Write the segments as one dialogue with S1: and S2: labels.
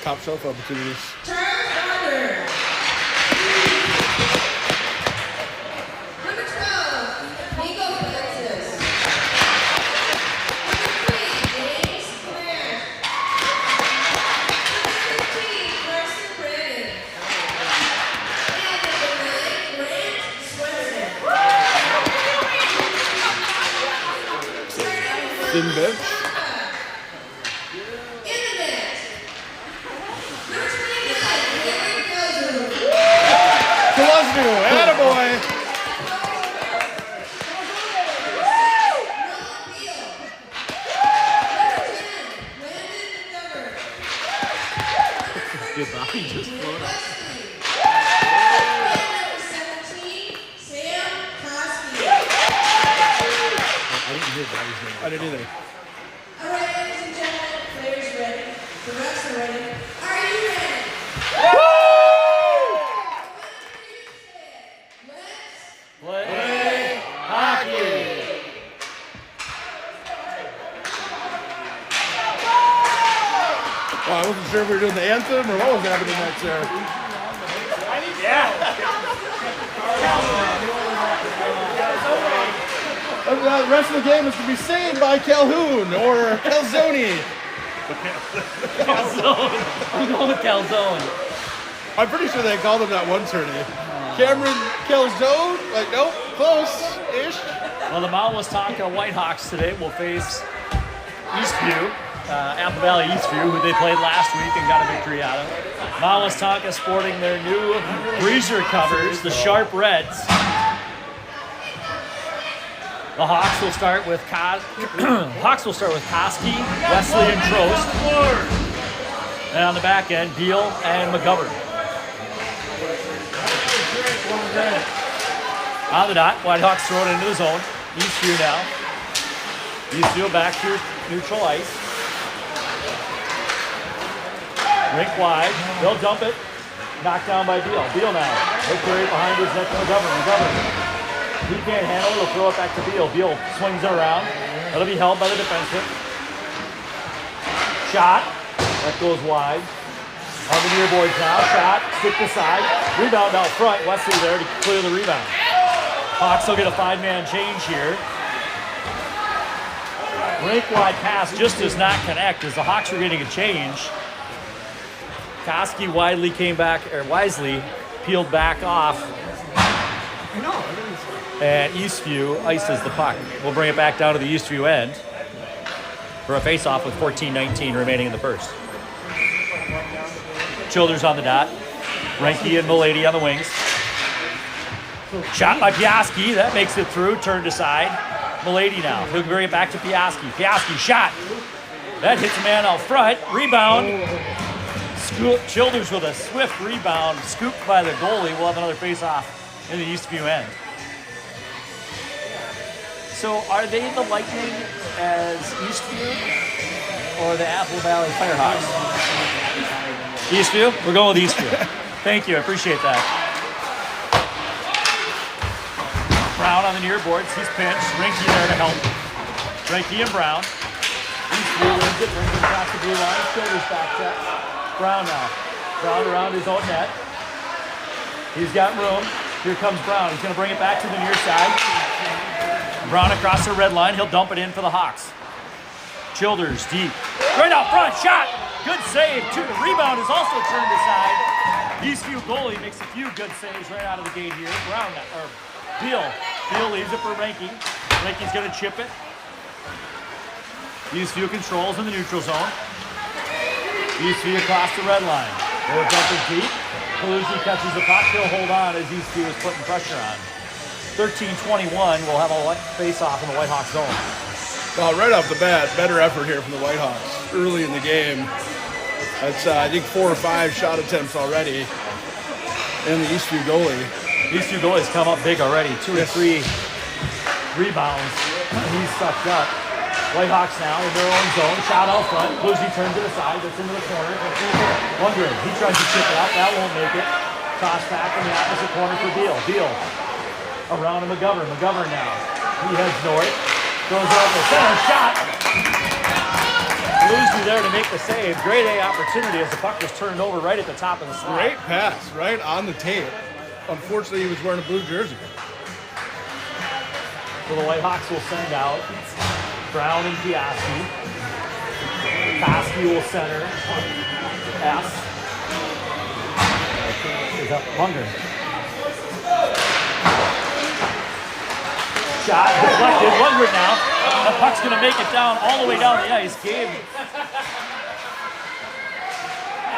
S1: top shelf opportunities. Thin bench. Attaboy.
S2: Good body just floated.
S1: I didn't either.
S3: All right, ladies and gentlemen, players ready. The refs are ready. Are you ready?
S2: Play hockey.
S1: Well, I wasn't sure if we were doing the anthem or what was happening next there.
S2: Yeah.
S1: The rest of the game is to be saved by Calhoun or Calzone.
S2: Calzone. I'm going with Calzone.
S1: I'm pretty sure they called him that one tourney. Cameron Calzone? Like, nope, close-ish.
S2: Well, the Mount Westonka Whitehawks today will face Eastview, Apple Valley Eastview, who they played last week and got a victory out of. Mount Westonka sporting their new Breezy covers, the Sharp Reds. The Hawks will start with Koski, Wesley, and Trost. And on the back end, Beal and McGovern. On the dot, Whitehawks throw it into the zone. Eastview now. Eastview back to neutral ice. Rink wide. They'll dump it. Knocked down by Beal. Beal now. He'll carry it behind his net to McGovern. McGovern. He can't handle it. He'll throw it back to Beal. Beal swings it around. That'll be held by the defenseman. Shot. That goes wide. On the near boards now. Shot. Stick to side. Rebound out front. Wesley there to clear the rebound. Hawks will get a 5-man change here. Rink wide pass just does not connect as the Hawks are getting a change. Koski wisely peeled back off. And Eastview ices the puck. We'll bring it back down to the Eastview end for a face-off with 14:19 remaining in the first. Childers on the dot. Renke and Milady on the wings. Shot by Piaski. That makes it through. Turned aside. Milady now. He'll bring it back to Piaski. Piaski shot. That hits a man out front. Rebound. Childers with a swift rebound. Scooped by the goalie. We'll have another face-off in the Eastview end. So are they the Lightning as Eastview or the Apple Valley Firehawks? Eastview? We're going with Eastview. Thank you, I appreciate that. Brown on the near boards, he's pinched. Renke there to help. Renke and Brown. Eastview wins it, brings it across the blue line. Shoulders back check. Brown now. Brown around his own net. He's got room. Here comes Brown. He's going to bring it back to the near side. Brown across the red line. He'll dump it in for the Hawks. Childers deep. Right out front. Shot. Good save. Rebound is also turned aside. Eastview goalie makes a few good saves right out of the gate here. Brown, or Beal. Beal leaves it for Renke. Renke's going to chip it. Eastview controls in the neutral zone. Eastview across the red line. They'll dump it deep. Paluzzi catches the puck. He'll hold on as Eastview is putting pressure on. 13-21, we'll have a face-off in the Whitehawks zone.
S1: Well, right off the bat, better effort here from the Whitehawks early in the game. That's, I think, 4 or 5 shot attempts already. And the Eastview goalie.
S2: Eastview goalie's come up big already. 2 or 3 rebounds. He's sucked up. Whitehawks now in their own zone. Shot out front. Paluzzi turns it aside. Gets into the corner. Wondering. He tries to chip it out. That won't make it. Toss back in the opposite corner for Beal. Beal. Around to McGovern. McGovern now. He heads north. Goes out the center. Shot. Breezy there to make the save. Great A opportunity as the puck was turned over right at the top of the slot.
S1: Great pass, right on the tape. Unfortunately, he was wearing a blue jersey.
S2: So the Whitehawks will send out Brown and Piaski. Piaski will center. S. Is up Munger. Shot deflected. Lundgren now. The puck's going to make it down all the way down the ice. Gabe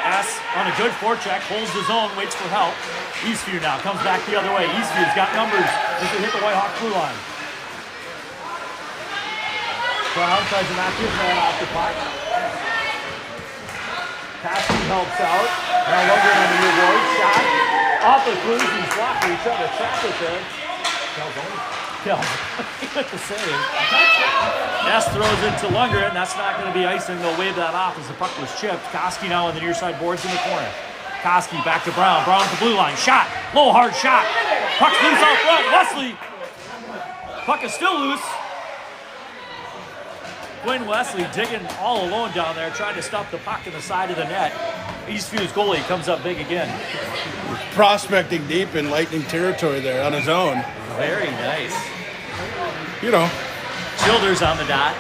S2: S on a good forecheck, holds his own, waits for help. Eastview now comes back the other way. Eastview's got numbers. He can hit the Whitehawk blue line. Brown tries to knock his man off the puck. Piaski helps out. Now Lundgren on the near board. Shot off the Breezy's blocker. He's trying to trap it there. Kells with the save. S throws it to Lundgren. That's not going to be icing. They'll wave that off as the puck was chipped. Koski now on the near side boards in the corner. Koski back to Brown. Brown at the blue line. Shot. Low, hard shot. Puck's loose out front. Wesley. Puck is still loose. Quinn Wesley digging all alone down there, trying to stop the puck in the side of the net. Eastview's goalie comes up big again.
S1: Prospecting deep in Lightning territory there on his own.
S2: Very nice.
S1: You know.
S2: Childers on the dot.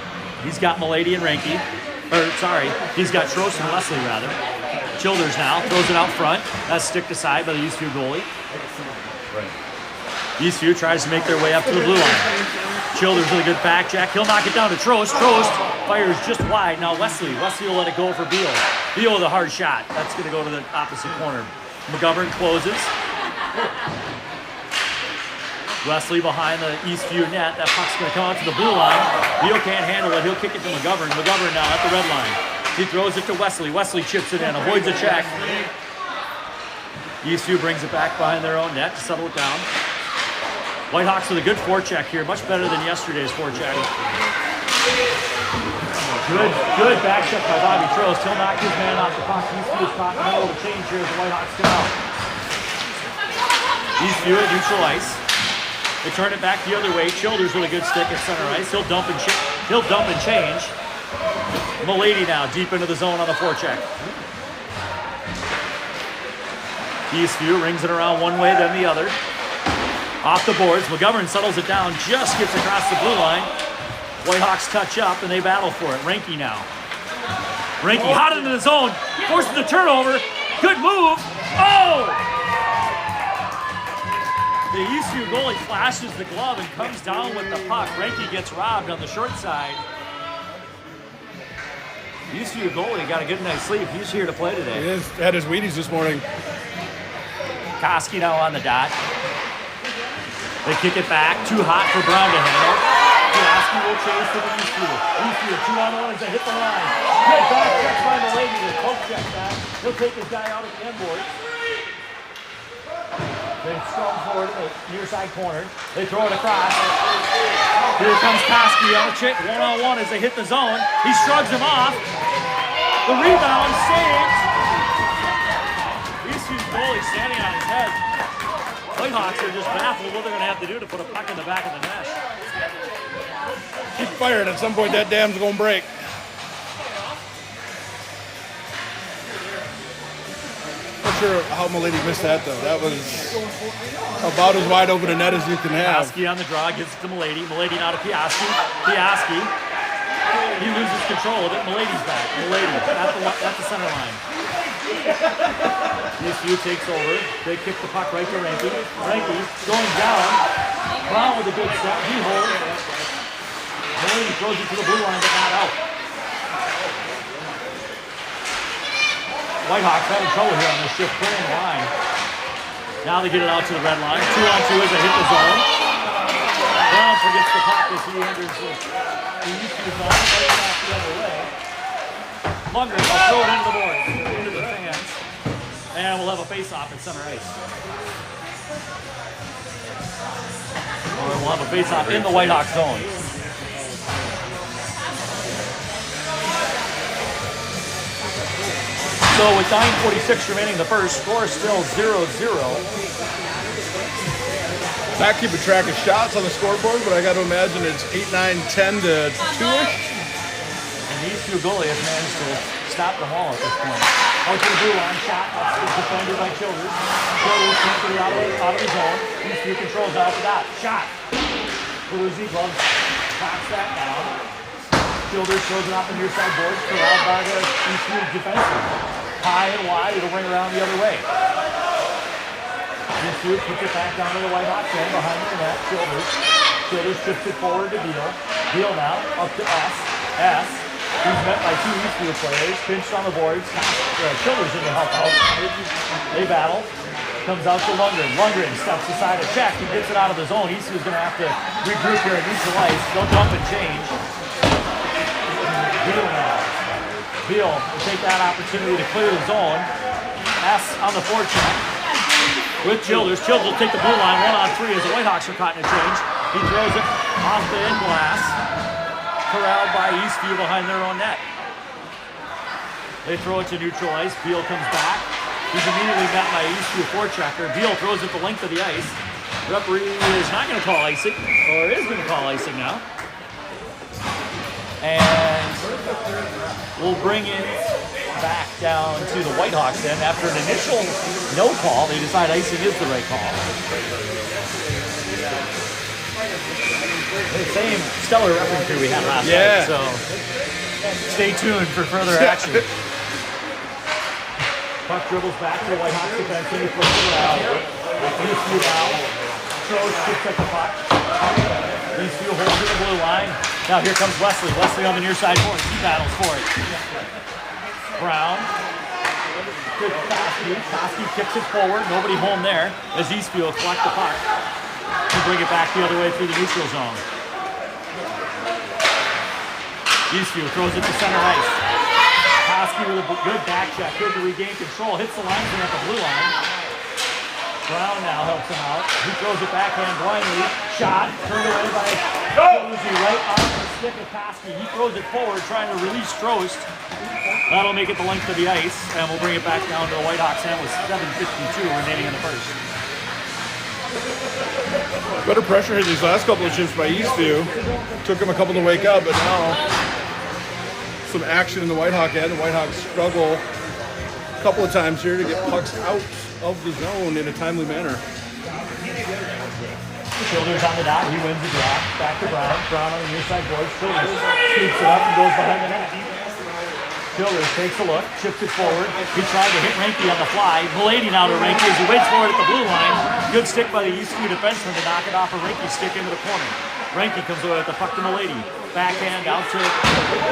S2: He's got Milady and Ranky. He's got Trost and Wesley, rather. Childers now throws it out front. That's sticked aside by the Eastview goalie. Eastview tries to make their way up to the blue line. Childers with a good back check. He'll knock it down to Trost. Trost fires just wide. Now Wesley will let it go for Beal. Beal with a hard shot. That's going to go to the opposite corner. McGovern closes. Wesley behind the Eastview net. That puck's going to come out to the blue line. Beal can't handle it. He'll kick it to McGovern. McGovern now at the red line. He throws it to Wesley. Wesley chips it in. Avoids a check. Eastview brings it back behind their own net to settle it down. Whitehawks with a good forecheck here. Much better than yesterday's forecheck. Good back check by Bobby Trost. He'll knock his man off the puck. Eastview's caught in the middle of the change here as the Whitehawks come out. Eastview at neutral ice. They turn it back the other way. Childers with a good stick at center ice. He'll dump and change. Milady now deep into the zone on the forecheck. Eastview rings it around one way, then the other. Off the boards. McGovern settles it down, just gets across the blue line. Whitehawks touch up and they battle for it. Ranky now. Ranky hot into the zone, forces the turnover. Good move. Oh! The Eastview goalie flashes the glove and comes down with the puck. Ranky gets robbed on the short side. Eastview goalie got a good night's sleep. He's here to play today.
S1: He is. Had his Wheaties this morning.
S2: Koski now on the dot. They kick it back. Too hot for Brown to handle. Koski will chase to the Eastview. Eastview 2-on-1 as they hit the line. Good back check by the lady to poke check that. He'll take his guy out at the end board. They strong forward to the near side corner. They throw it across. Here comes Koski on a chick. 1-on-1 as they hit the zone. He shrugs him off. The rebound saved. Eastview's goalie standing on his head. Whitehawks are just baffled what they're going to have to do to put a puck in the back of the net.
S1: Keep firing. At some point, that dam's going to break. Not sure how Milady missed that, though. That was about as wide open a net as you can have.
S2: Piaski on the draw, gives it to Milady. Milady now to Piaski. Piaski. He loses control of it. Milady's back. Milady at the center line. Eastview takes over. They kick the puck right to Ranky. Ranky going down. Brown with a good step. He holds. Milady throws it to the blue line, but not out. Whitehawks having trouble here on this shift, clearing the line. Now they get it out to the red line. 2-on-2 as they hit the zone. Brown forgets the puck as he enters the Eastview zone. Right back the other way. Munger will throw it into the board, into the fans. And we'll have a face-off at center ice. Or we'll have a face-off in the Whitehawks zone. So with 9:46 remaining in the first, score is still 0-0.
S1: Not keeping track of shots on the scoreboard, but I got to imagine it's 8, 9, 10 to 2-ish.
S2: the Eastview goalie has managed to stop them all at this point. Out to the blue line, shot, that's defended by Childers. Childers can't get it out of his zone. Eastview controls out the dot. Shot. Breezy gloves, knocks that down. Childers throws it off the near side boards, corralled by the Eastview defenseman. High and wide, it'll bring around the other way. Eastview puts it back down to the White Hawks end behind the net. Childers shifts it forward to Beal. Beal now up to S. He's met by two Eastview players. Pinched on the boards. Childers in to help out. They battle. Comes out to Lundgren. Lundgren steps aside a check. He gets it out of the zone. Eastview's going to have to regroup here at neutral ice. They'll jump and change. Beal now. Beal will take that opportunity to clear the zone. S on the forecheck with Childers. Childers will take the blue line 1-on-3 as the Whitehawks are caught in a change. He throws it off the end glass. Corralled by Eastview behind their own net. They throw it to neutral ice. Beal comes back. He's immediately met by Eastview forechecker. Beal throws it the length of the ice. Referee is not going to call icing, or is going to call icing now. And we'll bring it back down to the Whitehawks then. After an initial no call, they decide icing is the right call. The same stellar referee crew we had last night, so stay tuned for further action. Puck dribbles back to the Whitehawks defense, and he flips it around. Eastview now throws, kicks at the puck. Eastview holds it in the blue line. Now here comes Wesley. Wesley on the near side boards. He battles for it. Brown. Good Koski. Koski kicks it forward. Nobody home there as Eastview will collect the puck to bring it back the other way through the neutral zone. Eastview throws it to center ice. Koski with a good back check, good to regain control, hits the linesman at the blue line. Brown now helps him out. He throws it backhand blindly. Shot, turned away by Breezy right off the stick of Koski. He throws it forward, trying to release Strost. That'll make it the length of the ice, and we'll bring it back down to the Whitehawks end with 7:52 remaining in the first.
S1: Better pressure here these last couple of shifts by Eastview. Took him a couple to wake up, but now some action in the Whitehawk end. The Whitehawks struggle a couple of times here to get pucks out of the zone in a timely manner.
S2: Childers on the dot. He wins the draw. Back to Brown. Brown on the near side boards. Childers scoops it up and goes behind the net. Childers takes a look, chips it forward. He tried to hit Reinke on the fly. Milady now to Reinke as he waits for it at the blue line. Good stick by the Eastview defenseman to knock it off of Reinke's stick into the corner. Reinke comes away with the puck to Milady. Backhand out to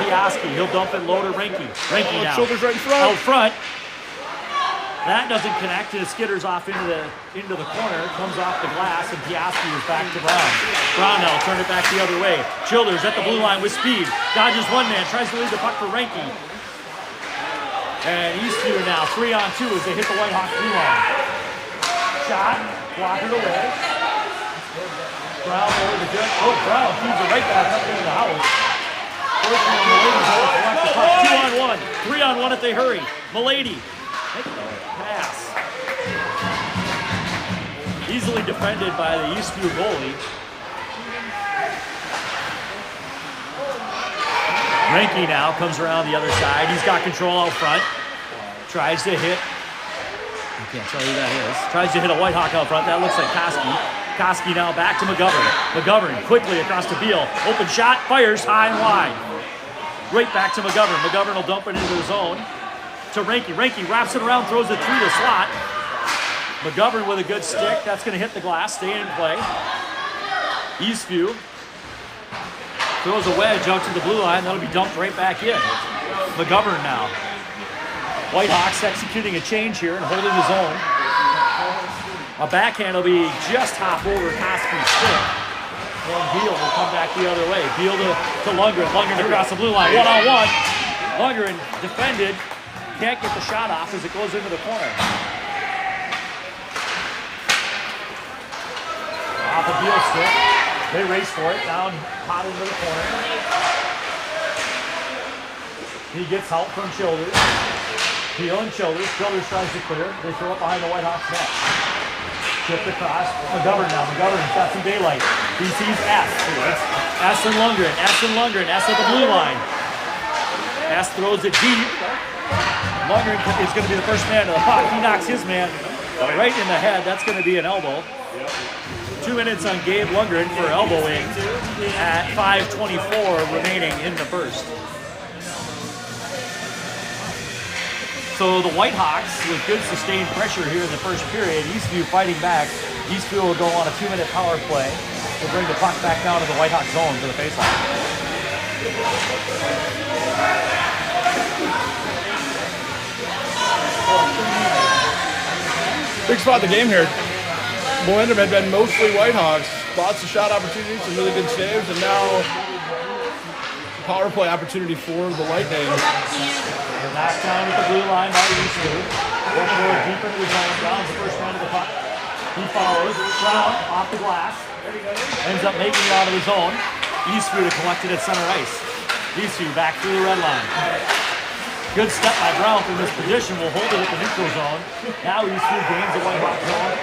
S2: Piaski. He'll dump it low to Reinke. Reinke now.
S1: Childers right in front.
S2: Out front. That doesn't connect, and it skitters off into the corner, comes off the glass, and Piaski is back to Brown. Brown now will turn it back the other way. Childers at the blue line with speed. Dodges one man, tries to lead the puck for Reinke. And Eastview now 3-on-2 as they hit the Whitehawks blue line. Shot, blocked it away. Brown over the jet. Oh, Brown feeds it right back up into the house. Fortunately, Milady will collect the puck. 2-on-1, 3-on-1 if they hurry. Milady. Pass. Easily defended by the Eastview goalie. Reinke now comes around the other side. He's got control out front. Tries to hit. I can't tell you who that is. Tries to hit a Whitehawk out front. That looks like Koski. Koski now back to McGovern. McGovern quickly across to Beal. Open shot, fires high and wide. Right back to McGovern. McGovern will dump it into the zone. To Reinke. Reinke wraps it around, throws it through the slot. McGovern with a good stick. That's going to hit the glass, stay in play. Eastview throws a wedge out to the blue line. That'll be dumped right back in. McGovern now. Whitehawks executing a change here and holding his own. A backhand will be just hop over Koski's stick. And Beal will come back the other way. Beal to Lundgren. Lundgren across the blue line. 1-on-1. Lundgren defended. Can't get the shot off as it goes into the corner. Off the Beal stick. They race for it. Down hot into the corner. He gets help from Childers. Beal and Childers. Childers tries to clear. They throw it behind the Whitehawks net. Chipped across. McGovern now. McGovern's got some daylight. He sees S. S and Lundgren. S and Lundgren. S at the blue line. Hess throws it deep. Lundgren is going to be the first man to the puck. He knocks his man right in the head. That's going to be an elbow. 2 minutes on Gabe Lundgren for elbowing at 5:24 remaining in the first. So the Whitehawks with good sustained pressure here in the first period. Eastview fighting back. Eastview will go on a 2-minute power play to bring the puck back down to the Whitehawk zone for the faceoff.
S1: Big spot in the game here. Momentum had been mostly Whitehawks. Lots of shot opportunities, some really good saves, and now power play opportunity for the Lightning.
S2: Knocked down at the blue line by Eastview. Working forward deep into the zone. Brown's the first man to the puck. He follows. Brown off the glass. Ends up making it out of the zone. Eastview to collect it at center ice. Eastview back through the red line. Good step by Brown from this position. Will hold it at the neutral zone. Now Eastview gains the Whitehawk zone.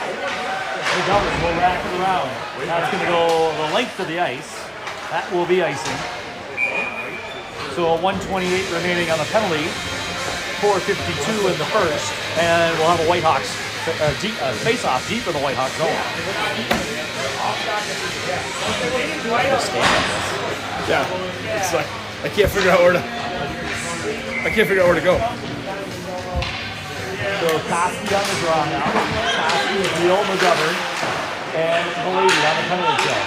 S2: The Governor will rack it around. That's going to go the length of the ice. That will be icing. So 1:28 remaining on the penalty. 4:52 in the first. And we'll have a Whitehawks face-off deep in the Whitehawk zone.
S1: Yeah, it's like I can't figure out where to go.
S2: So Koski on the draw now. Koski with Neil McGovern and Malady on the penalty kill.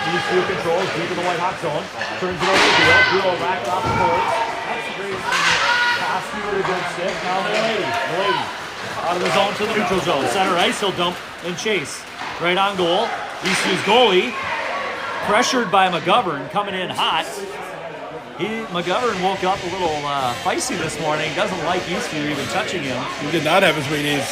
S2: Eastview controls deep in the Whitehawk zone. Turns it over to Beal. Beal racked off the boards. Koski with a good stick. Now Malady. Out of the zone to the neutral zone. Center ice, he'll dump and chase. Right on goal. Eastview's goalie. Pressured by McGovern, coming in hot. McGovern woke up a little feisty this morning. Doesn't like Eastview even touching him.
S1: He did not have his Wheaties.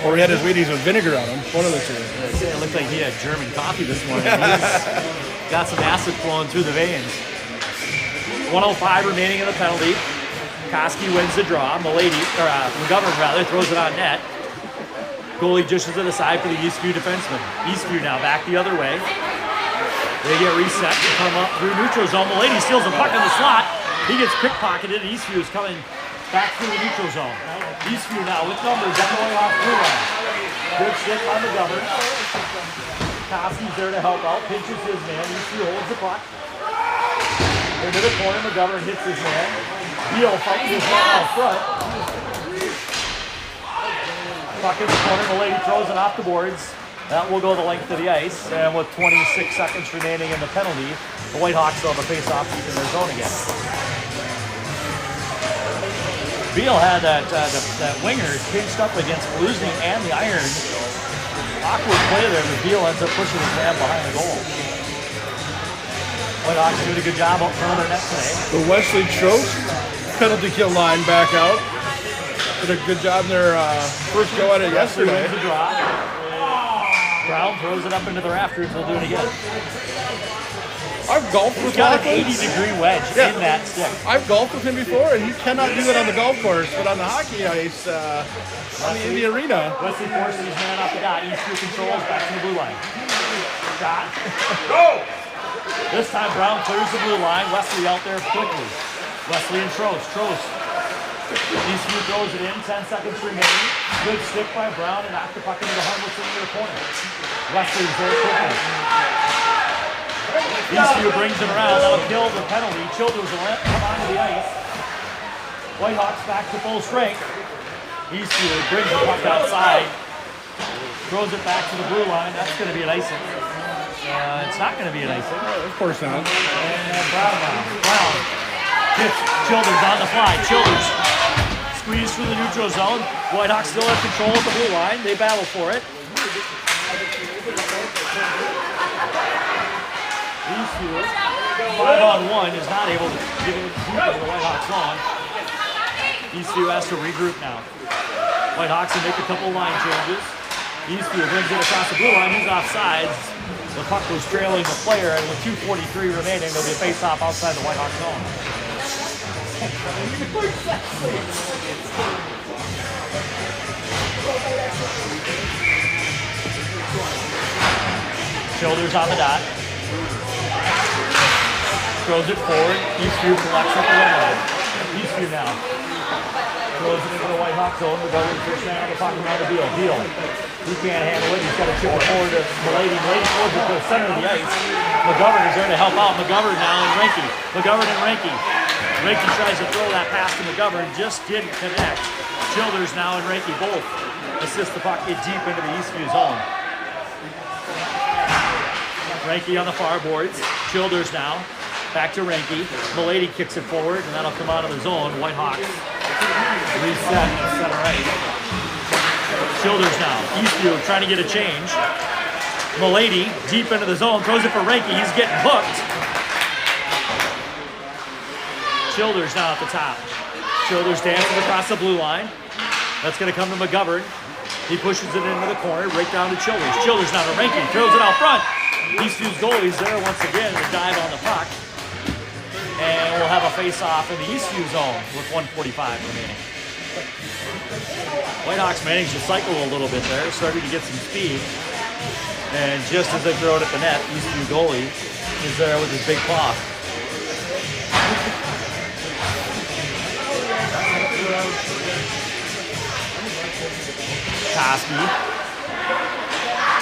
S1: Or he had his Wheaties with vinegar on them. One of the two.
S2: It looked like he had German coffee this morning. He's got some acid flowing through the veins. 1:05 remaining in the penalty. Koski wins the draw. McGovern throws it on net. Goalie dishes it aside for the Eastview defenseman. Eastview now back the other way. They get reset to come up through neutral zone. Malady steals the puck in the slot. He gets pickpocketed. Eastview is coming back through the neutral zone. Eastview now with numbers definitely off blue line. Good stick on McGovern. Koski's there to help out. Pinches his man. Eastview holds the puck. Into the corner. McGovern hits his man. Beal fights his man out front. Puck in the corner. Malady throws it off the boards. That will go the length of the ice. And with 26 seconds remaining in the penalty, the Whitehawks will have a face-off deep in their zone again. Beal had that winger pinched up against Bluesney and the iron. Awkward play there, but Beal ends up pushing his man behind the goal. Whitehawks doing a good job up front of their net today.
S1: The Wesley Trost penalty kill line back out. Did a good job in their first go at it yesterday.
S2: Wins the draw. Brown throws it up into the rafters. They'll do it again.
S1: I've golfed with
S2: He's got
S1: Wesley.
S2: an 80-degree wedge in that stick.
S1: I've golfed with him before, and he cannot do that on the golf course, but on the hockey ice, in the arena.
S2: Wesley forces his man off the dot. Eastview controls back to the blue line. Shot. Go! This time Brown clears the blue line. Wesley out there quickly. Wesley and Trost. Eastview throws it in. 10 seconds remaining. Good stick by Brown and knocked the puck into the harmless into the corner. Wesley's there quickly. Eastview brings it around. That'll kill the penalty. Childers will come onto the ice. Whitehawks back to full strength. Eastview brings the puck outside. Throws it back to the blue line. That's going to be an icing. It's not going to be an icing.
S1: Of course not.
S2: And Brown now. Brown hits Childers on the fly. Childers squeeze through the neutral zone. Whitehawks still have control of the blue line. They battle for it. Eastview, 5-on-1, is not able to give it deep into the Whitehawks zone. Eastview has to regroup now. Whitehawks will make a couple line changes. Eastview brings it across the blue line. He's offsides. The puck was trailing the player, and with 2:43 remaining, there'll be a face-off outside the Whitehawks zone. Childers on the dot. throws it forward. Eastview collects at the red line. Eastview now. Throws it into the White Hawk zone. McGovern first man on the pocket around the Beal. Beal. He can't handle it. He's got to chip it forward to Milady. Milady throws it to the center of the ice. McGovern is there to help out. McGovern now and Reinke. McGovern and Reinke. Reinke tries to throw that pass to McGovern. Just didn't connect. Childers now and Reinke both assist the puck get deep into the Eastview zone. Reinke on the far boards. Childers now. Back to Reinke. Milady kicks it forward, and that'll come out of the zone. White Hawks reset center ice. Childers now. Eastview trying to get a change. Milady deep into the zone. Throws it for Reinke. He's getting hooked. Childers now at the top. Childers dancing across the blue line. That's going to come to McGovern. He pushes it into the corner, right down to Childers. Childers now to Reinke. Throws it out front. Eastview's goalie's there once again to dive on the puck. And we'll have a face-off in the Eastview zone with 1:45 remaining. Whitehawks managed to cycle a little bit there, starting to get some speed. And just as they throw it at the net, Eastview goalie is there with his big paw. Koski.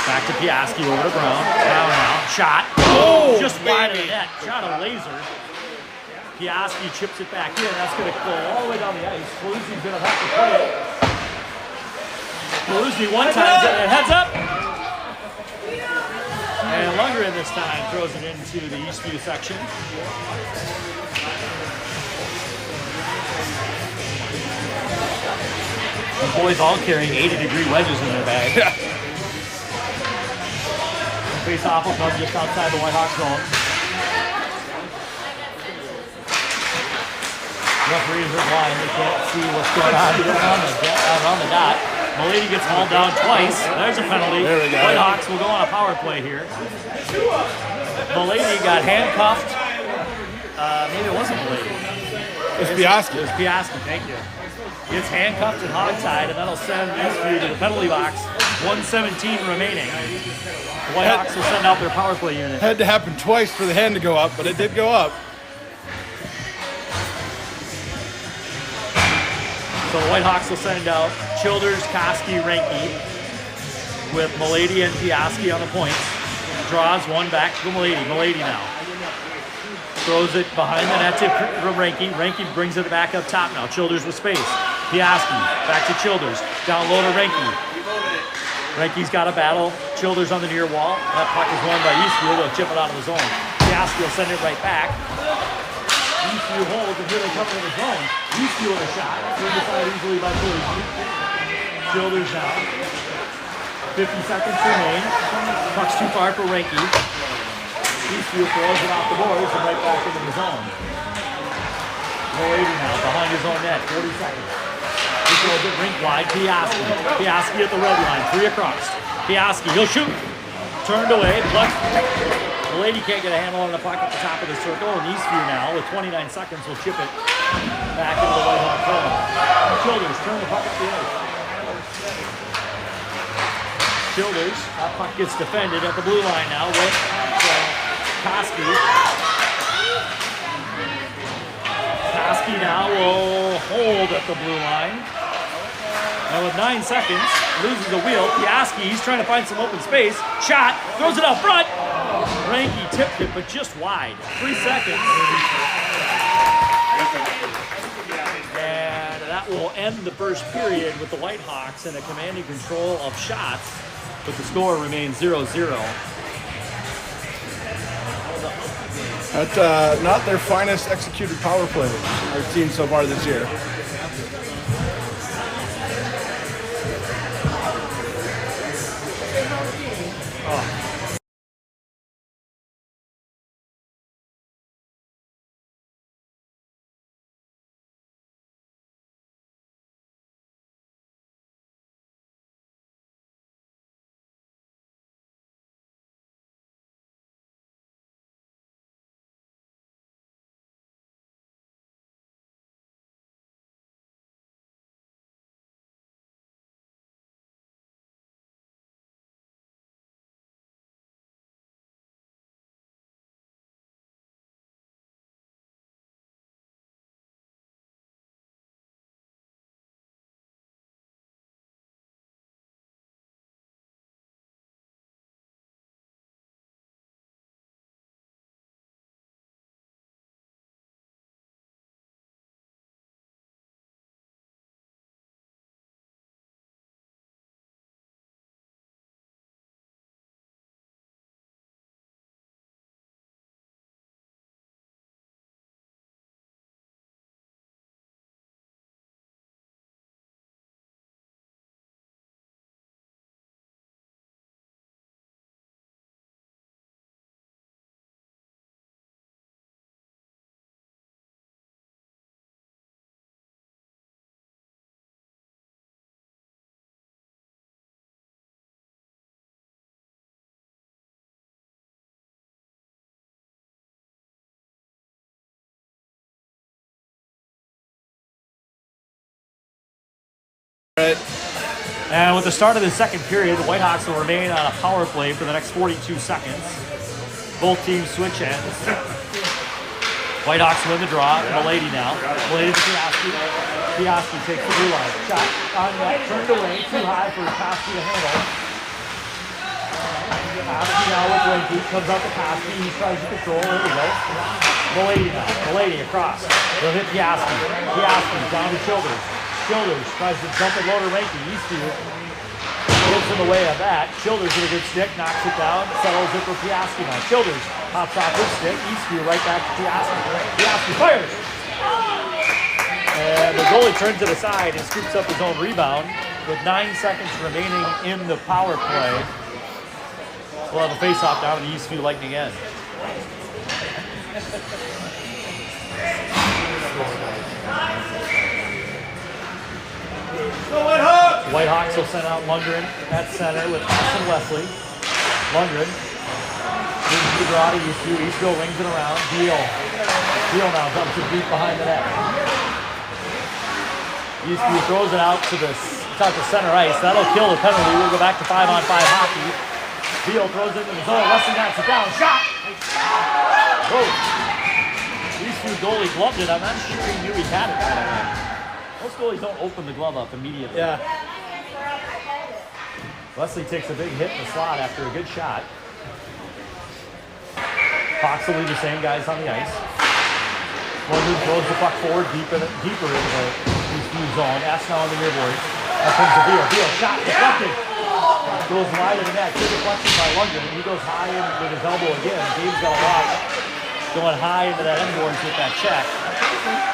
S2: Back to Piaski over to Brown. Brown now. Shot. Oh, just wide of the net. Shot a laser. Piaski chips it back in. That's going to go all the way down the ice. Breezy's going to have to play it. Breezy one time. Heads up. And Lundgren this time throws it into the Eastview section. The boys all carrying 80-degree wedges in their bag.
S1: Yeah.
S2: Face-off will come just outside the Whitehawks zone. Referees are blind. They can't see what's going on the dot. Milady gets hauled down twice. There's a penalty.
S1: There we go.
S2: Whitehawks will go on a power play here. Milady got handcuffed. Maybe it wasn't Milady.
S1: It's Piaski.
S2: It was Piaski, thank you. Gets handcuffed and hogtied, and that'll send Eastview to the penalty box. 1:17 remaining. The Whitehawks will send out their power play unit.
S1: Had to happen twice for the hand to go up, but it did go up.
S2: So the Whitehawks will send out Childers, Koski, Reinke with Milady and Piaski on the points. Draws one back to Milady. Milady now. Throws it behind the net to Reinke. Reinke brings it back up top now. Childers with space. Piaski back to Childers. Down low to Reinke. Reinke's got a battle. Childers on the near wall. That puck is won by Eastview. They'll chip it out of the zone. Piaski will send it right back. Eastview holds, and here they come into the zone. Eastview with a shot. Turned aside easily by Breezy. Childers now. 50 seconds remain. Puck's too far for Reinke. Eastview throws it off the boards and right back into the zone. Milady now behind his own net. 40 seconds. He throws it rink wide. Piaski. Piaski at the red line. 3 across. Piaski. He'll shoot. Turned away. Blood. Milady can't get a handle on the puck at the top of the circle. And Eastview now, with 29 seconds, will chip it back into the Whitehawk zone. Childers turn the puck up the ice. Childers. That puck gets defended at the blue line now with Koski. Koski now will hold at the blue line. And with 9 seconds, loses the wheel. Piaski, he's trying to find some open space. Shot, throws it out front. Reinke tipped it, but just wide. 3 seconds. And that will end the first period with the Whitehawks in a commanding control of shots, but the score remains 0-0.
S1: That's not their finest executed power play I've seen so far this year.
S2: And with the start of the second period, the Whitehawks will remain on a power play for the next 42 seconds. Both teams switch ends. Whitehawks win the draw. Milady now. Milady to Piaski. Piaski takes the blue line. Shot on net. Turned away. Too high for Piaski to handle. Piaski now with Linky. Comes up to Piaski. He tries to control. There we go. Milady now. Milady across. They'll hit Piaski. Piaski down to Childers. Childers tries to jump and load her Ranky. Eastview gets in the way of that. Childers with a good stick, knocks it down, settles it for Piaski now. Childers pops off his stick. Eastview right back to Piaski. Piaski fires! And the goalie turns it aside and scoops up his own rebound with 9 seconds remaining in the power play. We'll have a face-off down to the Eastview Lightning end. Whitehawks will send out Lundgren at center with Austin Wesley. Lundgren brings the draw to Eastview. Eastview rings it around. Deal now dumps it deep behind the net. Eastview throws it out to the center ice. That'll kill the penalty. We'll go back to 5-on-5 hockey. Deal throws it into the zone. Weston knocks it down. Shot! Whoa. Eastview goalie gloved it. I'm not sure he knew he had it. Most goalies don't open the glove up immediately.
S1: Yeah.
S2: Wesley takes a big hit in the slot after a good shot. Fox will leave the same guys on the ice. Lundgren throws the puck forward deeper into the Eastview zone. That's now on the near boards. That comes to Beal. Beal shot deflected. Goes wide of the net. Good deflection by Lundgren. He goes high in with his elbow again. Gabe's got a lot going high into that end boards with that check.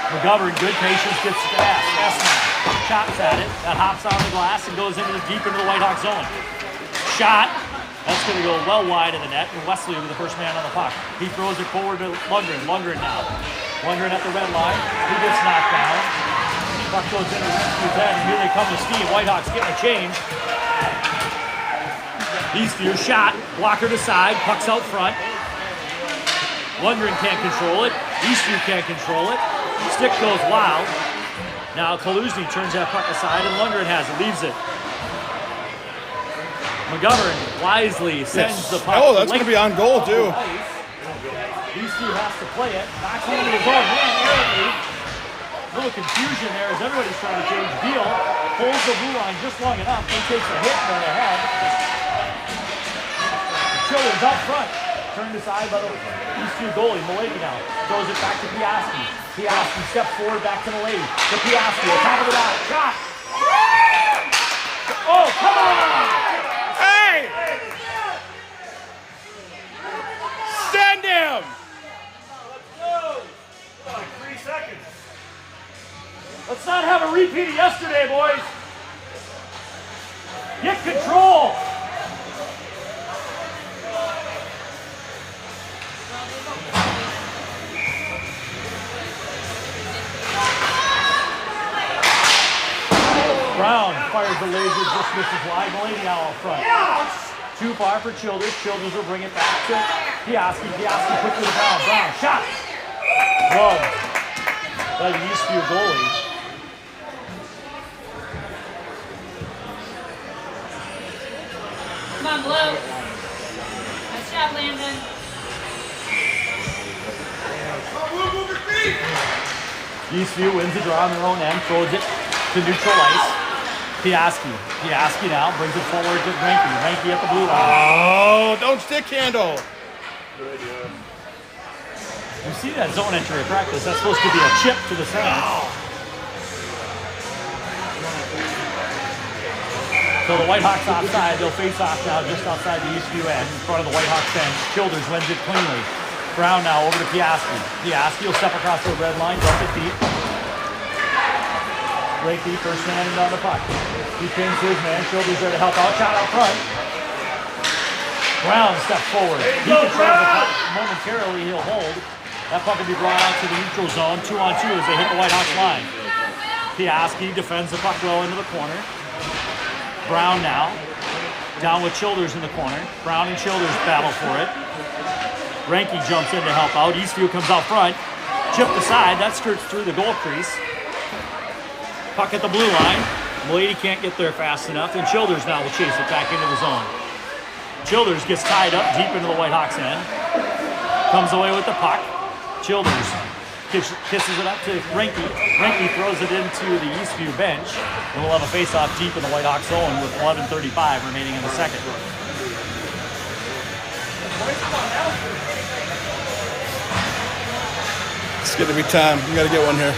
S2: McGovern, good patience, gets to S now. Chops at it. That hops on the glass and goes deep into the Whitehawk zone. Shot. That's going to go well wide of the net. And Wesley will be the first man on the puck. He throws it forward to Lundgren. Lundgren now. Lundgren at the red line. He gets knocked down. Puck goes into Eastview's end. And here they come to steam. Whitehawks getting a change. Eastview shot. Blocker to side. Puck's out front. Lundgren can't control it. Eastview can't control it. Stick goes wild. Now Kaluzny turns that puck aside and Lundgren has it. Leaves it. McGovern wisely sends the puck.
S1: Oh, that's going to be on goal too.
S2: Eastview has to play it. Knocks it into his own man errantly. A little confusion there as everybody's trying to change. Deal pulls the blue line just long enough. He takes a hit on the head. Childers up front. Turned aside by the Eastview goalie. Milady now throws it back to Piaski. Piaski steps forward back to Milady. To Piaski, on top of the net. Shot! Oh, come on!
S1: Hey! Send him!
S2: Let's go! Like 3 seconds. Let's not have a repeat of yesterday, boys. Get control. Brown fires the laser, just misses wide. Milady now out front. Too far for Childers. Childers will bring it back to Piaski. Piaski quickly to Brown. Brown, shot! Gloved by the Eastview goalie.
S4: Come on, Blue. Nice job, Landon.
S2: Eastview wins the draw on their own end, throws it to neutral ice. Piaski now brings it forward to Ranky. Ranky at the blue line.
S1: Oh, don't stick handle.
S2: You see that zone entry at practice. That's supposed to be a chip to the center. So the Whitehawks offside. They'll face off now just outside the Eastview end in front of the Whitehawks bench. Childers wins it cleanly. Brown now over to Piaski. Piaski will step across the red line, dump it deep. Ranky, first man in on the puck. He pins his man. Childers there to help out. Shot out front. Brown steps forward. He controls the puck momentarily. He'll hold. That puck will be brought out to the neutral zone. 2-on-2 as they hit the Whitehawks line. Piaski defends the puck well into the corner. Brown now. Down with Childers in the corner. Brown and Childers battle for it. Ranky jumps in to help out. Eastview comes out front. Chipped aside. That skirts through the goal crease. Puck at the blue line. Milady can't get there fast enough, and Childers now will chase it back into the zone. Childers gets tied up deep into the Whitehawks end. Comes away with the puck. Childers kisses it up to Rinky. Rinky throws it into the Eastview bench. And we'll have a face-off deep in the Whitehawks zone with 11:35 remaining in the second.
S1: It's going to be time. We got to get one here.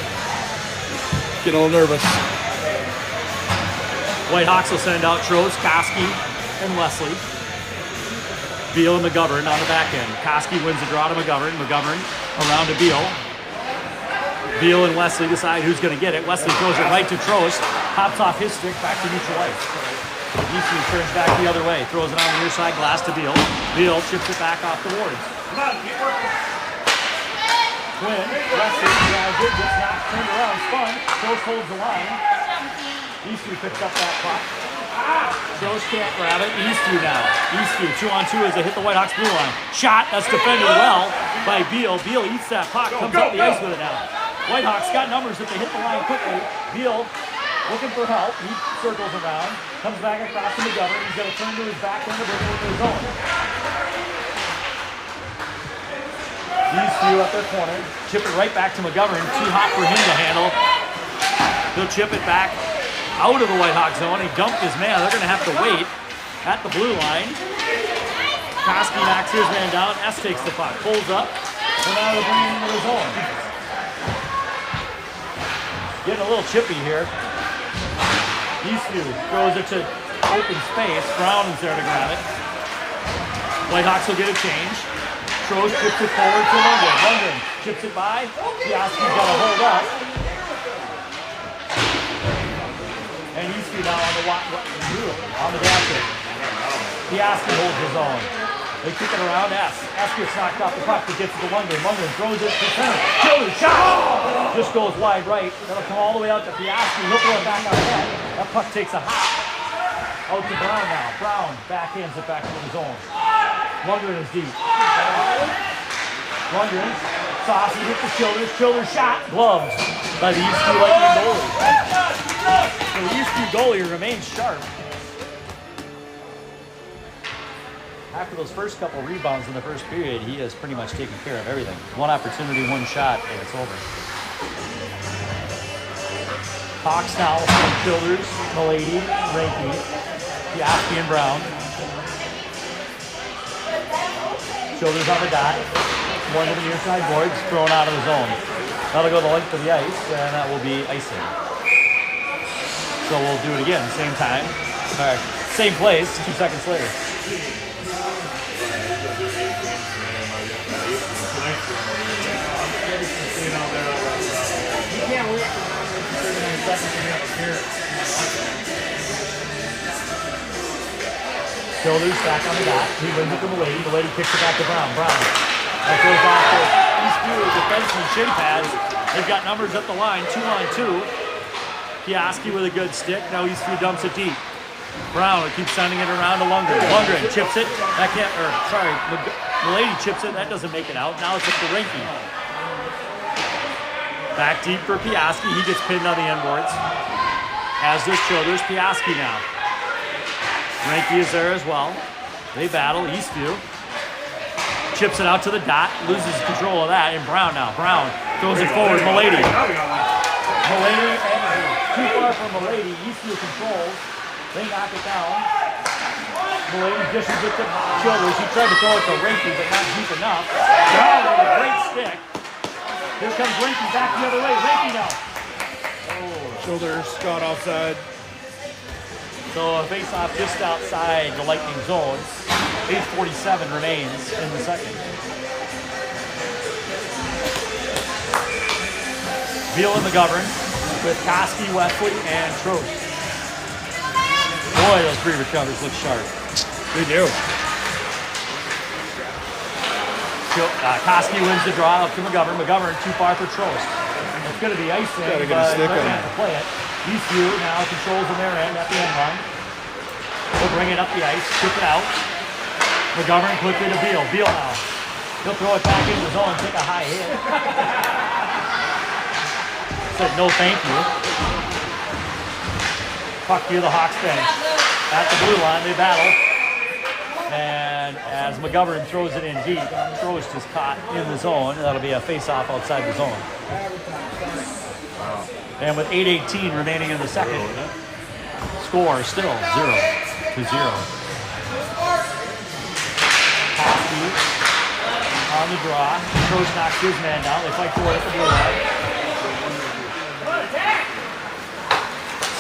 S1: Getting a little nervous.
S2: Whitehawks will send out Trost, Koski, and Leslie. Beal and McGovern on the back end. Koski wins the draw to McGovern. McGovern around to Beal. Beal and Leslie decide who's going to get it. Leslie throws it right to Trost. Hops off his stick back to neutral ice. Eastview turns back the other way. Throws it on the near side glass to Beal. Beal chips it back off the boards. Quinn, Leslie drives it, gets knocked, turned around, spun. Trost holds the line. Eastview picks up that puck. Trost can't grab it. Eastview now. Eastview 2-on-2 as they hit the Whitehawks blue line. Shot, that's defended well by Beal. Beal eats that puck, comes up the ice with it now. Whitehawks got numbers if they hit the line quickly. Beal looking for help. He circles around, comes back across to McGovern. He's going to turn to his back end to bring it into his own. Eastview up their corner. Chip it right back to McGovern. Too hot for him to handle. He'll chip it back out of the Whitehawk zone. He dumped his man. They're going to have to wait at the blue line. Koski knocks his man down. S takes the puck, pulls up, and now they're bringing him into the zone. Getting a little chippy here. Eastview throws it to open space. Brown is there to grab it. Whitehawks will get a change. Trost chips it forward to Lundgren. Lundgren chips it by. Piaski's got to hold up. And Eastview now on the dash it. Piaski holds his own. They kick it around S. S gets knocked off the puck, but gets to Lundgren. Lundgren throws it to center. Childers shot! Just goes wide right. That'll come all the way out to Piaski. He'll throw it back on net. That puck takes a hop. Out to Brown now. Brown backhands it back to the zone. Lundgren is deep. Lundgren, saucy hit the Childers. Childers shot. Gloves by the Eastview Lightning goalie. So the Eastview goalie remains sharp. After those first couple rebounds in the first period, he has pretty much taken care of everything. One opportunity, one shot, and it's over. Hawks now from Childers, Milady, Ranky, Piaski, and Brown. Childers on the dot. One to the near side boards, thrown out of the zone. That'll go the length of the ice, and that will be icing. So we'll do it again, same time. All right, same place, 2 seconds later. Childers back on the dot. He wins it to Milady. Milady kicks it back to Brown. Brown. That goes off to Eastview defenseman shin pads. They've got numbers up the line, 2-on-2. Piaski with a good stick. Now Eastview dumps it deep. Brown keeps sending it around to Lundgren. Lundgren chips it. That can't, Milady chips it. That doesn't make it out. Now it's up to Rinky. Back deep for Piaski. He gets pinned on the end boards. As does Childers. Piaski now. Ranky is there as well. They battle. Eastview chips it out to the dot. Loses control of that. And Brown now. Brown throws it forward. Milady. Milady too far from Milady. Eastview controls. They knock it down. Milady dishes it to Childers. He tried to throw it to Ranky, but not deep enough. Brown with a great stick. Here comes Ranky back the other way. Ranky now.
S1: Childers got offside.
S2: So a face-off just outside the Lightning zone. 8:47 remains in the second. Beal and McGovern with Koski, Wesley, and Trost. Boy, those pre-recovers look sharp.
S1: They do.
S2: Koski wins the draw up to McGovern. McGovern too far for Trost. It's going to be icing,
S1: Gotta
S2: but
S1: get a stick
S2: they're going
S1: on
S2: to have to play it. Eastview now controls on their end at the end line. They'll bring it up the ice, kick it out. McGovern quickly to Beal. Beal now. He'll throw it back into the zone, take a high hit. Said no thank you. Puck near the Hawks bench. At the blue line, they battle. And as McGovern throws it in deep, Trost is caught in the zone. That'll be a face-off outside the zone. And with 8:18 remaining in the second, score still 0-0. Hosky on the draw. Trost knocks his man down. They fight for it at the blue line.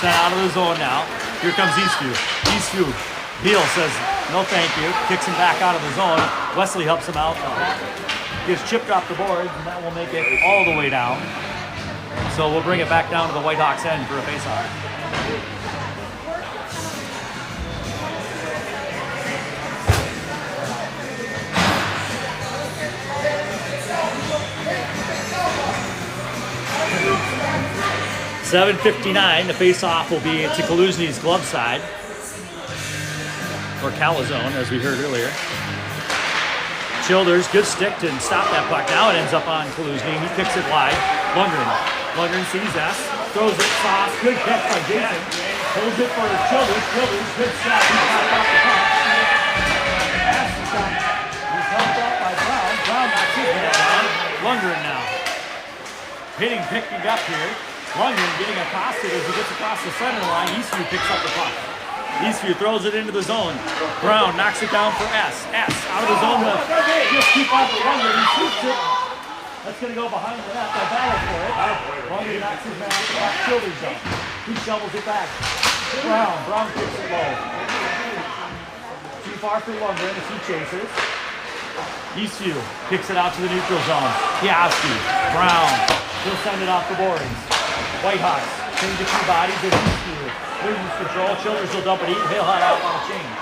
S2: Sent out of the zone now. Here comes Eastview. Eastview. Beal says, no thank you. Kicks him back out of the zone. Wesley helps him out. Gets chipped off the boards, and that will make it all the way down. So we'll bring it back down to the Whitehawks end for a faceoff. .7:59, the face-off will be to Kaluzny's glove side. Or Calazone, as we heard earlier. Childers, good stick to stop that puck. Now it ends up on Kaluzny. He kicks it wide. Lundgren sees S. Throws it soft. Good catch by Jason. Holds it for Childers. Childers, good shot. He popped off the puck. S is done. He's helped out by Brown. Brown knocks his man down. Lundgren now. Picking up here. Lundgren getting accosted as he gets across the center line. Eastview picks up the puck. Eastview throws it into the zone. Brown knocks it down for S. S out of the zone to just keep off the Lundgren. He shoots it. That's going to go behind the net. They'll battle for it. Lundgren knocks his man off the back shoulder zone. He shovels it back. Brown kicks it low. Too far for Lundgren as he chases. Eastview kicks it out to the neutral zone. Piowski. Brown. He'll send it off the boards. Whitehawks change a few bodies to Eastview. Loses control. Childers will dump it. He'll head out on a change.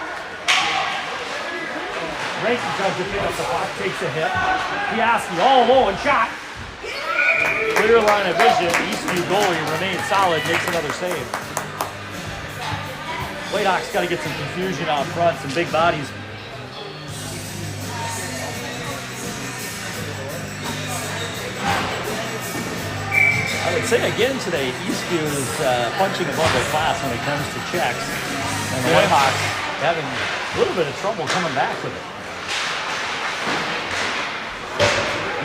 S2: Rankin tries to pick up the puck. Takes a hit. Piowski all low and shot. Clear line of vision. Eastview goalie remains solid. Makes another save. Whitehawks got to get some confusion out front. Some big bodies. I would say again today, Eastview is punching above their class when it comes to checks. And the Whitehawks having a little bit of trouble coming back with it.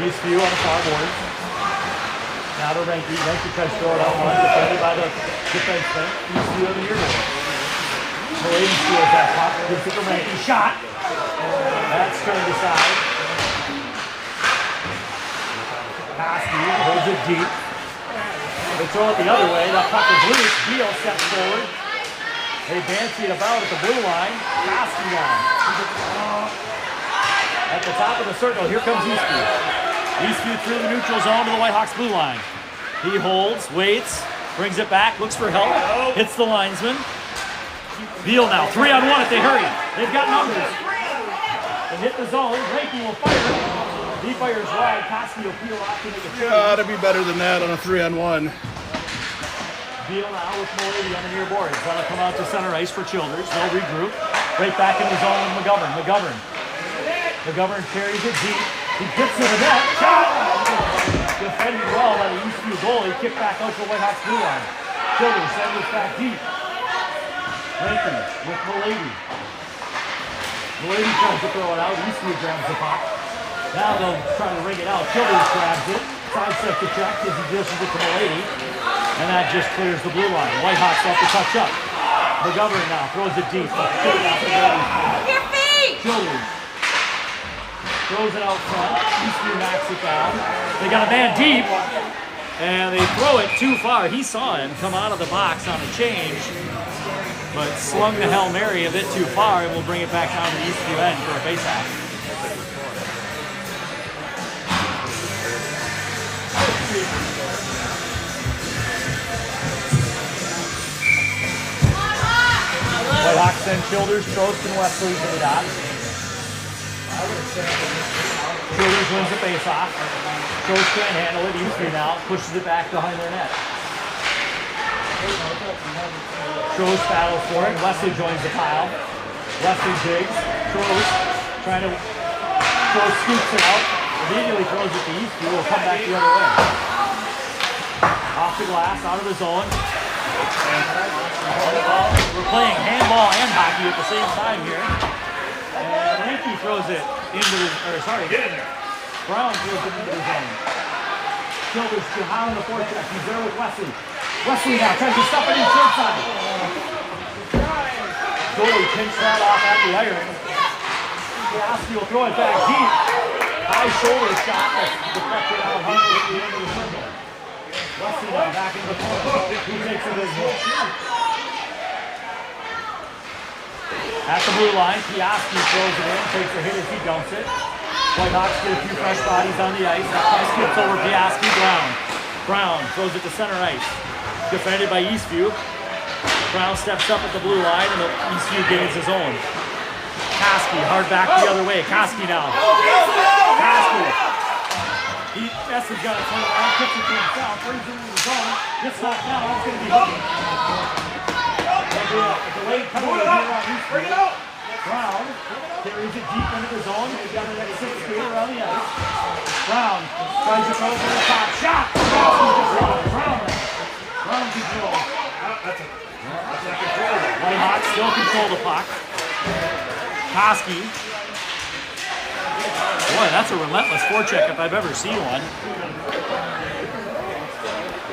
S2: Eastview on the far board. Now to Ranky. Ranky tries to throw it out one, defended by the defenseman. Eastview on the near board. Malady steals that puck. Gives it to Ranky. Shot. That's turned aside. Hosky holds it deep. They throw it the other way. That puck is loose. Beal steps forward. They bancy it about at the blue line. Hosky down. At the top of the circle, here comes Eastview. Eastview through the neutral zone to the Whitehawks blue line. He holds, waits, brings it back, looks for help, hits the linesman. Beal now, 3-on-1 if they hurry. They've got numbers. They hit the zone. Ranky will fire. He fires wide. Hosky will peel off to make a change.
S1: Gotta be better than that on a 3-on-1.
S2: Beal now with Malady on the near boards. That'll come out to center ice for Childers. They'll regroup. Right back in the zone with McGovern. McGovern carries it deep. He gets to the net. Shot! Defended well by the Eastview goalie. Kick back out to the Whitehawks blue line. Childers sends it back deep. Rankin with Malady. Malady tries to throw it out. Eastview grabs the puck. Now they'll try to ring it out. Childers grabs it. Sidesteps the check as he dishes it to Malady. And that just clears the blue line. Whitehawks have to touch up. McGovern now throws it deep.
S4: Your feet!
S2: Childers throws it out front. Eastview knocks it down. They got a man deep. And they throw it too far. He saw him come out of the box on a change. But slung the Hail Mary a bit too far, and we'll bring it back down to the Eastview end for a faceoff. Whitehawks send Childers, Trost, and Wesley to the dot. Childers wins the faceoff. Trost can't handle it. Eastview now pushes it back behind their net. Trost battles for it. Wesley joins the pile. Wesley digs. Trost trying to. Trost scoops it out. Immediately throws it to Eastview. Will come back the other way. Off the glass, out of the zone. We're playing handball and hockey at the same time here. And Yankee throws it into the, get in there. Brown throws it into the zone. Childers behind the forecheck. He's there with Wesley. Wesley now tries to stop it inside side. Goalie pinched that off at the iron. Piaski will throw it back deep. High shoulder shot that's deflected out at the end of the circle. Wesley now back into the corner. He takes it as well. At the blue line, Piaski throws it in, takes a hit as he dumps it. Whitehawks get a few fresh bodies on the ice. That pass skips over Piaski. Brown throws it to center ice. Defended by Eastview. Brown steps up at the blue line, and Eastview gains his own. Koski hard back the other way. Koski now. Koski. Essen's got it turned around, kicks it to himself, brings it into the zone, gets knocked down, it's going to be hooking. Delayed penalty here on Eastview. Brown carries it deep into the zone. He's got it at 6 feet around the ice. Brown tries to throw it to the top. Shot! Brown control. That's not controllable. Whitehawks still control the puck. Koski. Boy, that's a relentless forecheck if I've ever seen one.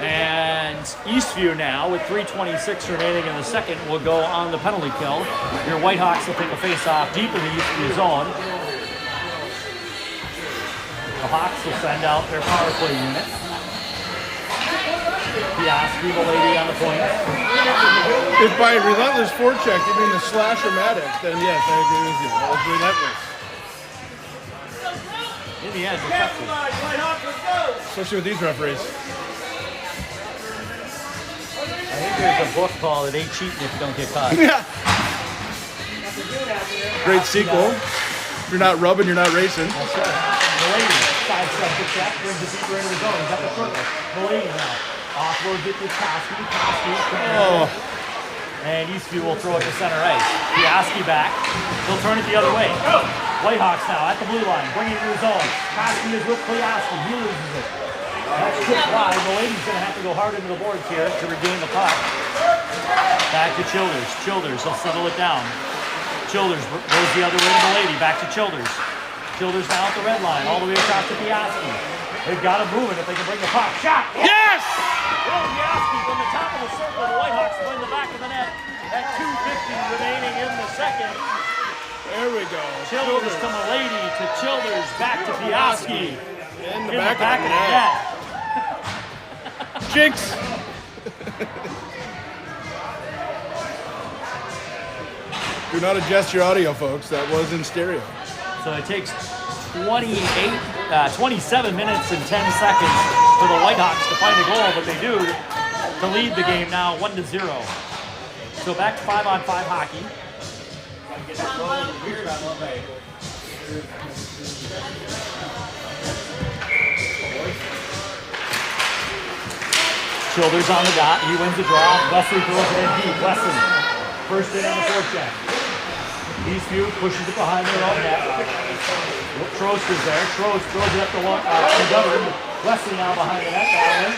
S2: And Eastview now, with 3:26 remaining in the second, will go on the penalty kill. Your Whitehawks will take a face-off deep in the Eastview zone. The Hawks will send out their power play unit. Piaski, the lady on the point.
S1: If by relentless forecheck you mean the slasher-matic, then yes, I agree with you. That was relentless.
S2: In the end, effective.
S1: Especially with these referees.
S2: I think there's a book called It Ain't Cheating If You Don't Get Caught.
S1: Yeah. Great sequel. If you're not rubbing, you're not racing.
S2: That's right. Mulaney sidesteps the check, brings it deeper into the zone. He's got the circle. Mulaney now. Offloads it to Koski.
S1: Oh.
S2: And Eastview will throw it to center ice. Piaski back. He'll turn it the other way. Whitehawks now at the blue line, bringing it to the zone. Koski is with Piaski. He loses it. That's tipped wide. Mulaney's going to have to go hard into the boards here to regain the puck. Back to Childers. Childers, he'll settle it down. Childers goes the other way to Mulaney. Back to Childers. Childers now at the red line, all the way across to Piaski. They've got to move it if they can bring the puck. Shot!
S1: Yes!
S2: Will Piaski from the top of the circle. The Whitehawks play the back of the net at 2:50 remaining in the second.
S1: There we go.
S2: Childers to Mulaney to Childers. Back to Piaski.
S1: In the back of the net. Jinx! Do not adjust your audio, folks. That was in stereo.
S2: So it takes 27 minutes and 10 seconds for the Whitehawks to find a goal, but they do to lead the game now 1-0. So back to 5-on-5 hockey. Childers on the dot. He wins the draw. Wesley throws it in deep. Wesley, first in on the forecheck. Eastview pushes it behind their own net. Trost is there. Trost throws it up to McGovern. Wesley now behind the net.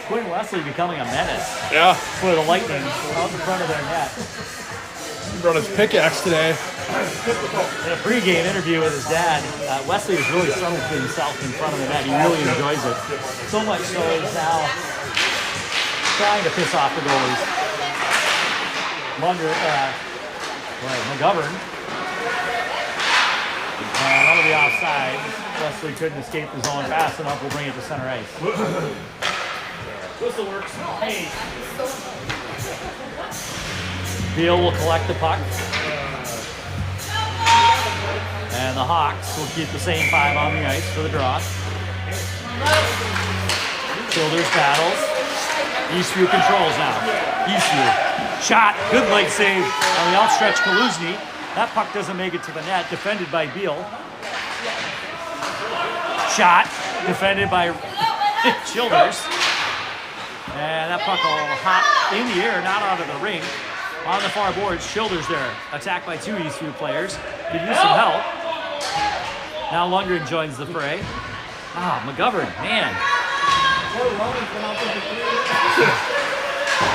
S2: Quinn Wesley becoming a menace for the Lightning out in front of their net.
S1: He brought his pickaxe today.
S2: In a pregame interview with his dad, Wesley has really settled himself in front of the net. He really enjoys it. So much so he's now trying to piss off the goalies. McGovern. And under the offside, Wesley couldn't escape the zone fast enough. We'll bring it to center ice. Whistle works. Hey. Beal will collect the puck. And the Hawks will keep the same 5 on the ice for the draw. Childers battles. Eastview controls now. Eastview. Shot. Good leg save on the outstretched Kaluzny. That puck doesn't make it to the net. Defended by Beal. Shot. Defended by Childers. And that puck will hop in the air, not out of the ring. On the far boards, Childers there. Attacked by 2 Eastview players. Could use some help. Now Lundgren joins the fray. McGovern, man.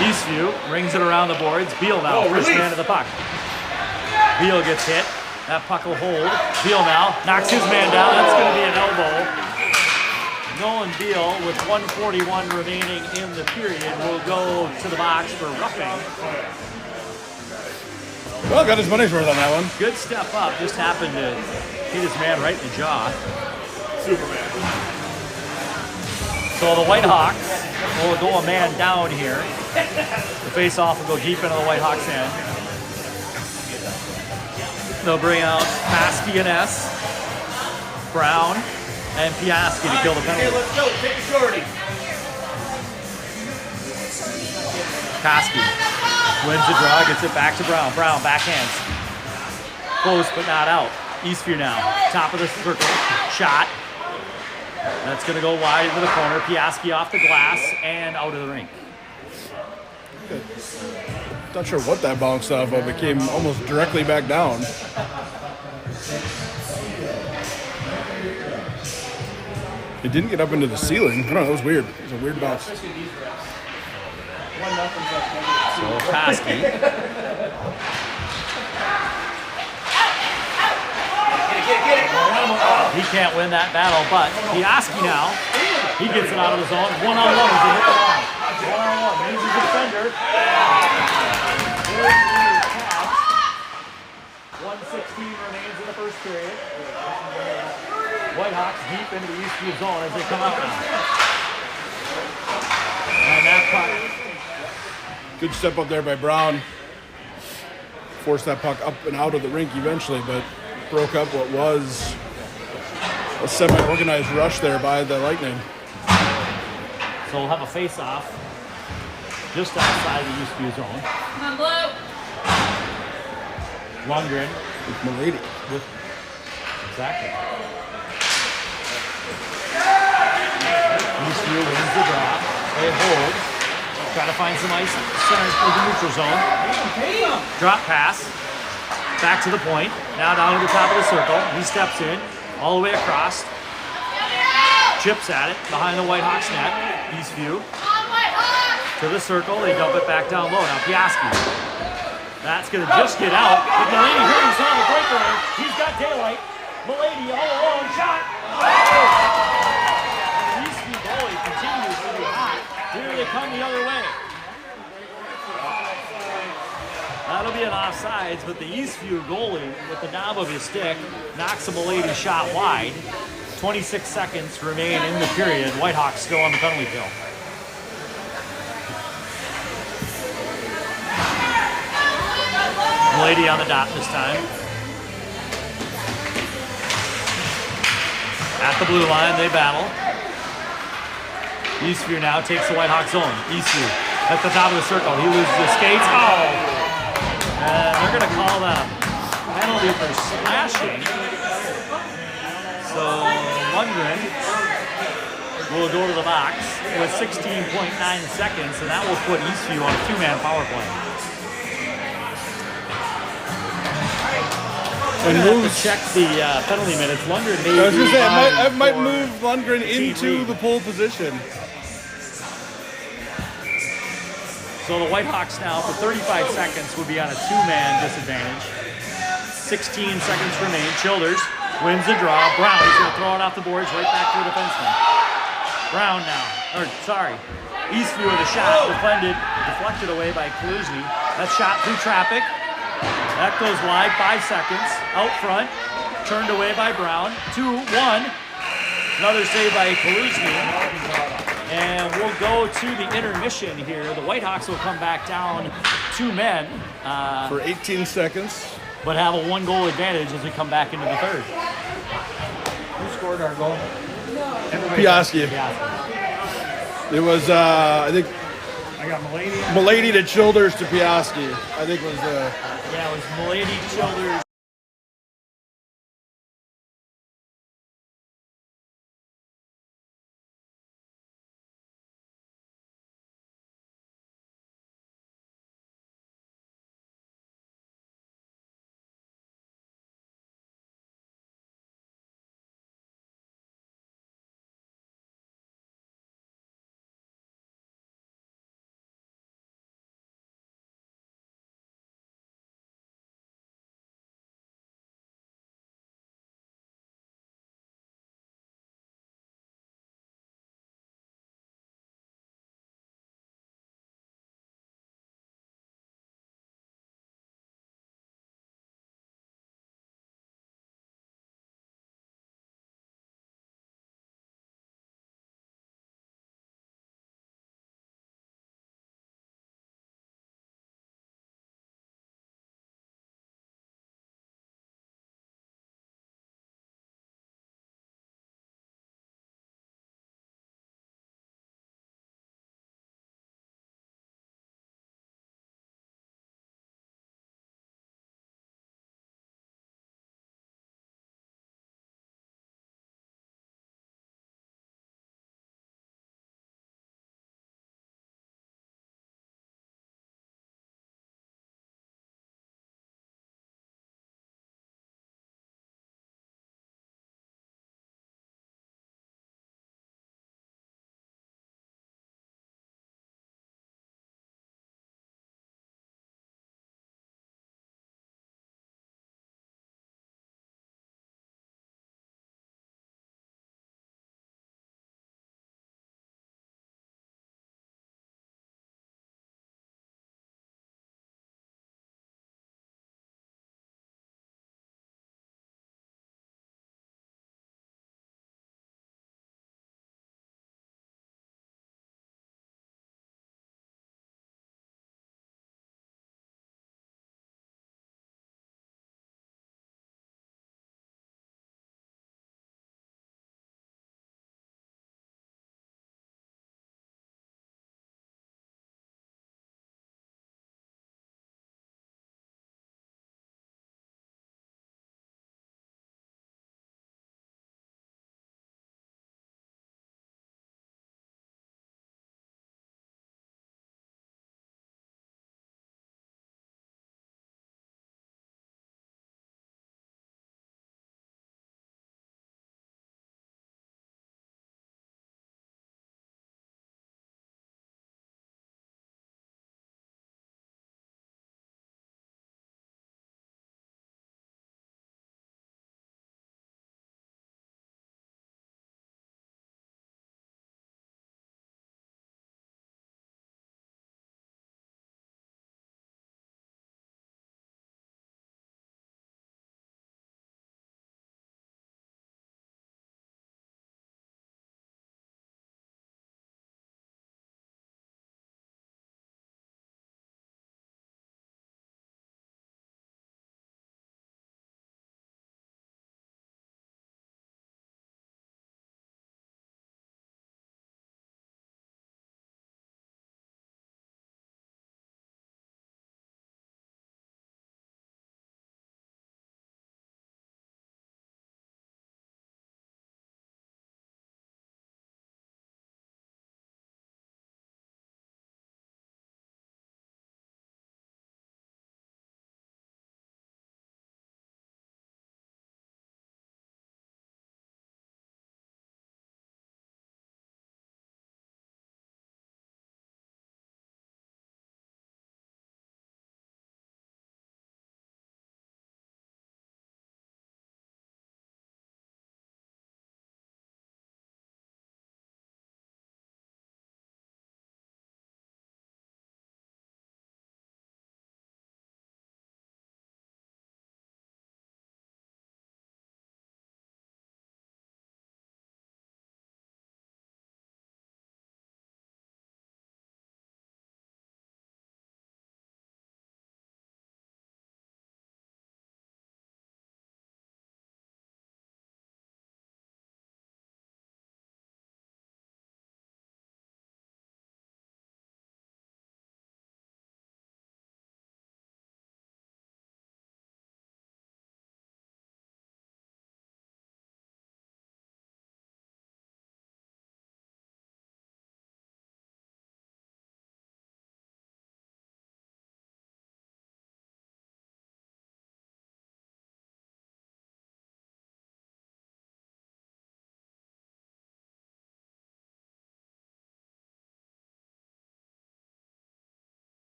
S2: Eastview rings it around the boards. Beal now, first man to the puck. Beal gets hit. That puck will hold. Beal now knocks his man down. That's going to be an elbow. Nolan Beal, with 1:41 remaining in the period, will go to the box for roughing.
S1: Well, got his money's worth on that one.
S2: Good step up. Just happened to hit his man right in the jaw.
S1: Superman.
S2: So the Whitehawks will go a man down here. The face-off will go deep into the Whitehawks' end. They'll bring out Paskey and S, Brown, and Piaski to kill the penalty.
S5: Okay, let's go. Take a shorty.
S2: Paskey wins the draw, gets it back to Brown. Brown backhands. Close but not out. Eastview now. Top of the circle. Shot. That's going to go wide into the corner. Piaski off the glass and out of the rink.
S1: Not sure what that bounced off of. It came almost directly back down. It didn't get up into the ceiling. I don't know. It was weird. It was a weird bounce.
S2: So Paskey. He can't win that battle, but Piaski now, he gets it out of the zone. One-on-one as they hit the line. One-on-one, he's a defender. 1:16 remains in the first period. Whitehawks deep into the Eastview zone as they come out now. And that puck.
S1: Good step up there by Brown. Forced that puck up and out of the rink eventually, but broke up what was a semi-organized rush there by the Lightning.
S2: So we'll have a face-off just outside the Eastview zone.
S4: Come on, Blue.
S2: Lundgren
S1: With Milady.
S2: with exactly. Eastview wins the draw. They hold. Try to find some ice center for the neutral zone. Drop pass. Back to the point. Now down to the top of the circle. He steps in all the way across. Chips at it behind the Whitehawks net. Eastview to the circle. They dump it back down low. Now Piaski. That's going to just get out. But Milady here, he's on the breaker. He's got daylight. Milady all alone. Shot. Eastview goalie continues to be hot. Here they come the other way. That'll be an offsides, but the Eastview goalie, with the knob of his stick, knocks a Milady shot wide. 26 seconds remain in the period. Whitehawks still on the penalty kill. Milady on the dot this time. At the blue line, they battle. Eastview now takes the Whitehawks zone. Eastview at the top of the circle. He loses his skates. Oh! And they're going to call that penalty for slashing. So Lundgren will go to the box with 16.9 seconds, and that will put Eastview on a two-man power play.
S1: And
S2: We're gonna have
S1: moves.
S2: to check the penalty minutes. Lundgren may
S1: I was going to say, I
S2: be
S1: might
S2: for
S1: move Lundgren into
S2: lead.
S1: the pole position.
S2: So the Whitehawks now, for 35 seconds, would be on a two-man disadvantage. 16 seconds remain. Childers wins the draw. Brown is going to throw it off the boards right back to the defenseman. Brown now. Eastview with a shot deflected away by Kaluzny. That shot through traffic. That goes wide, 5 seconds. Out front, turned away by Brown. 2-1. Another save by Kaluzny. And we'll go to the intermission here. The Whitehawks will come back down 2 men.
S1: For 18 seconds.
S2: But have a 1-goal advantage as we come back into the third.
S5: Who scored our goal?
S1: Piaski. It was, I think,
S5: I got Milady.
S1: Milady to Childers to Piaski. I think was the...
S2: Yeah, it was Milady, Childers,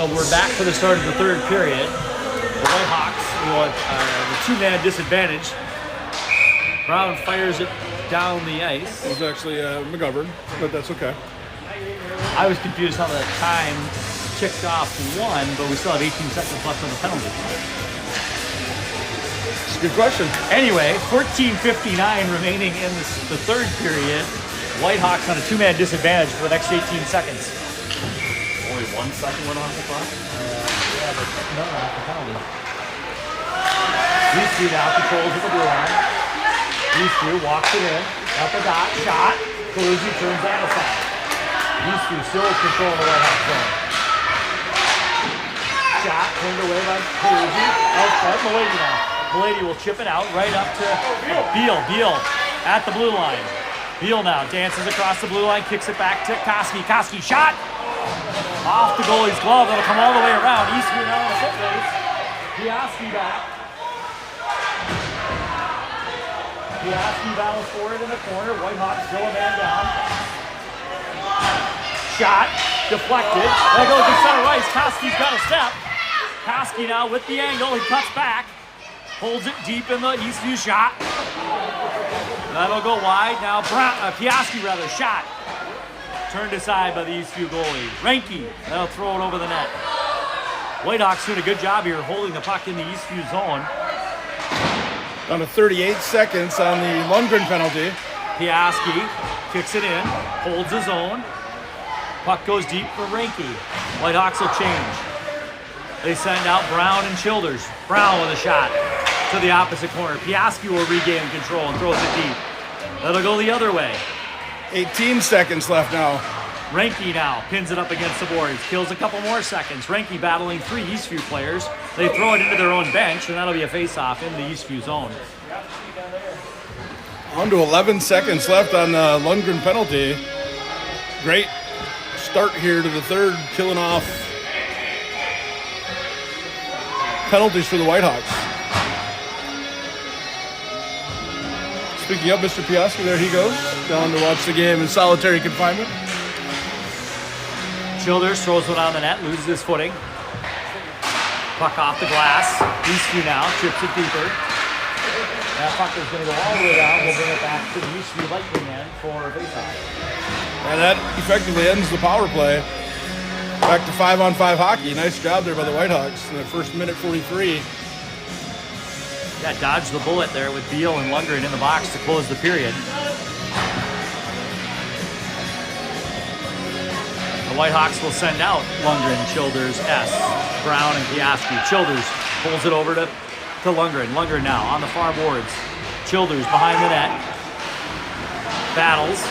S2: So we're back for the start of the third period. The Whitehawks with the two-man disadvantage. Brown fires it down the ice.
S1: It was actually McGovern, but that's okay.
S2: I was confused how the time ticked off 1, but we still have 18 seconds left on the penalty.
S1: It's a good question.
S2: Anyway, 14:59 remaining in the third period. Whitehawks on a two-man disadvantage for the next 18 seconds.
S5: Only 1 second went off the clock.
S2: Yeah, but no, not the penalty. Eastview now controls at the blue line. Eastview walks it in. Up the dot, shot. Breezy turns on the side. Eastview still in control of the Whitehawks zone. Shot turned away by Breezy. Outside, Milady now. Milady will chip it out right up to Beal. Beal at the blue line. Beal now dances across the blue line, kicks it back to Koski. Koski shot! Off the goalie's glove. That'll come all the way around. Eastview now on a foot race. Piaski back. Piaski battles forward in the corner. Whitehawks still a man down. Shot. Deflected. That goes to center ice. Koski's got a step. Koski now with the angle. He cuts back. Holds it deep in the Eastview shot. That'll go wide. Now Piaski shot. Turned aside by the Eastview goalie. Renke, that'll throw it over the net. Whitehawks doing a good job here holding the puck in the Eastview zone.
S1: Down to 38 seconds on the Lundgren penalty.
S2: Piaski kicks it in, holds his own. Puck goes deep for Renke. Whitehawks will change. They send out Brown and Childers. Brown with a shot to the opposite corner. Piaski will regain control and throws it deep. That'll go the other way.
S1: 18 seconds left now.
S2: Renke now pins it up against the boards. Kills a couple more seconds. Renke battling 3 Eastview players. They throw it into their own bench, and that'll be a face-off in the Eastview zone.
S1: On to 11 seconds left on the Lundgren penalty. Great start here to the third, killing off penalties for the Whitehawks. Speaking of Mr. Piaski, there he goes, down to watch the game in solitary confinement.
S2: Childers throws one on the net, loses his footing. Puck off the glass. Eastview now chips it deeper. That puck is going to go all the way down. We'll bring it back to the Eastview Lightning end for a faceoff.
S1: And that effectively ends the power play. Back to 5-on-5 hockey. Nice job there by the Whitehawks in the first minute 43.
S2: Yeah, dodged the bullet there with Beal and Lundgren in the box to close the period. The Whitehawks will send out Lundgren, Childers, S, Brown, and Piaski. Childers pulls it over to Lundgren. Lundgren now on the far boards. Childers behind the net. Battles.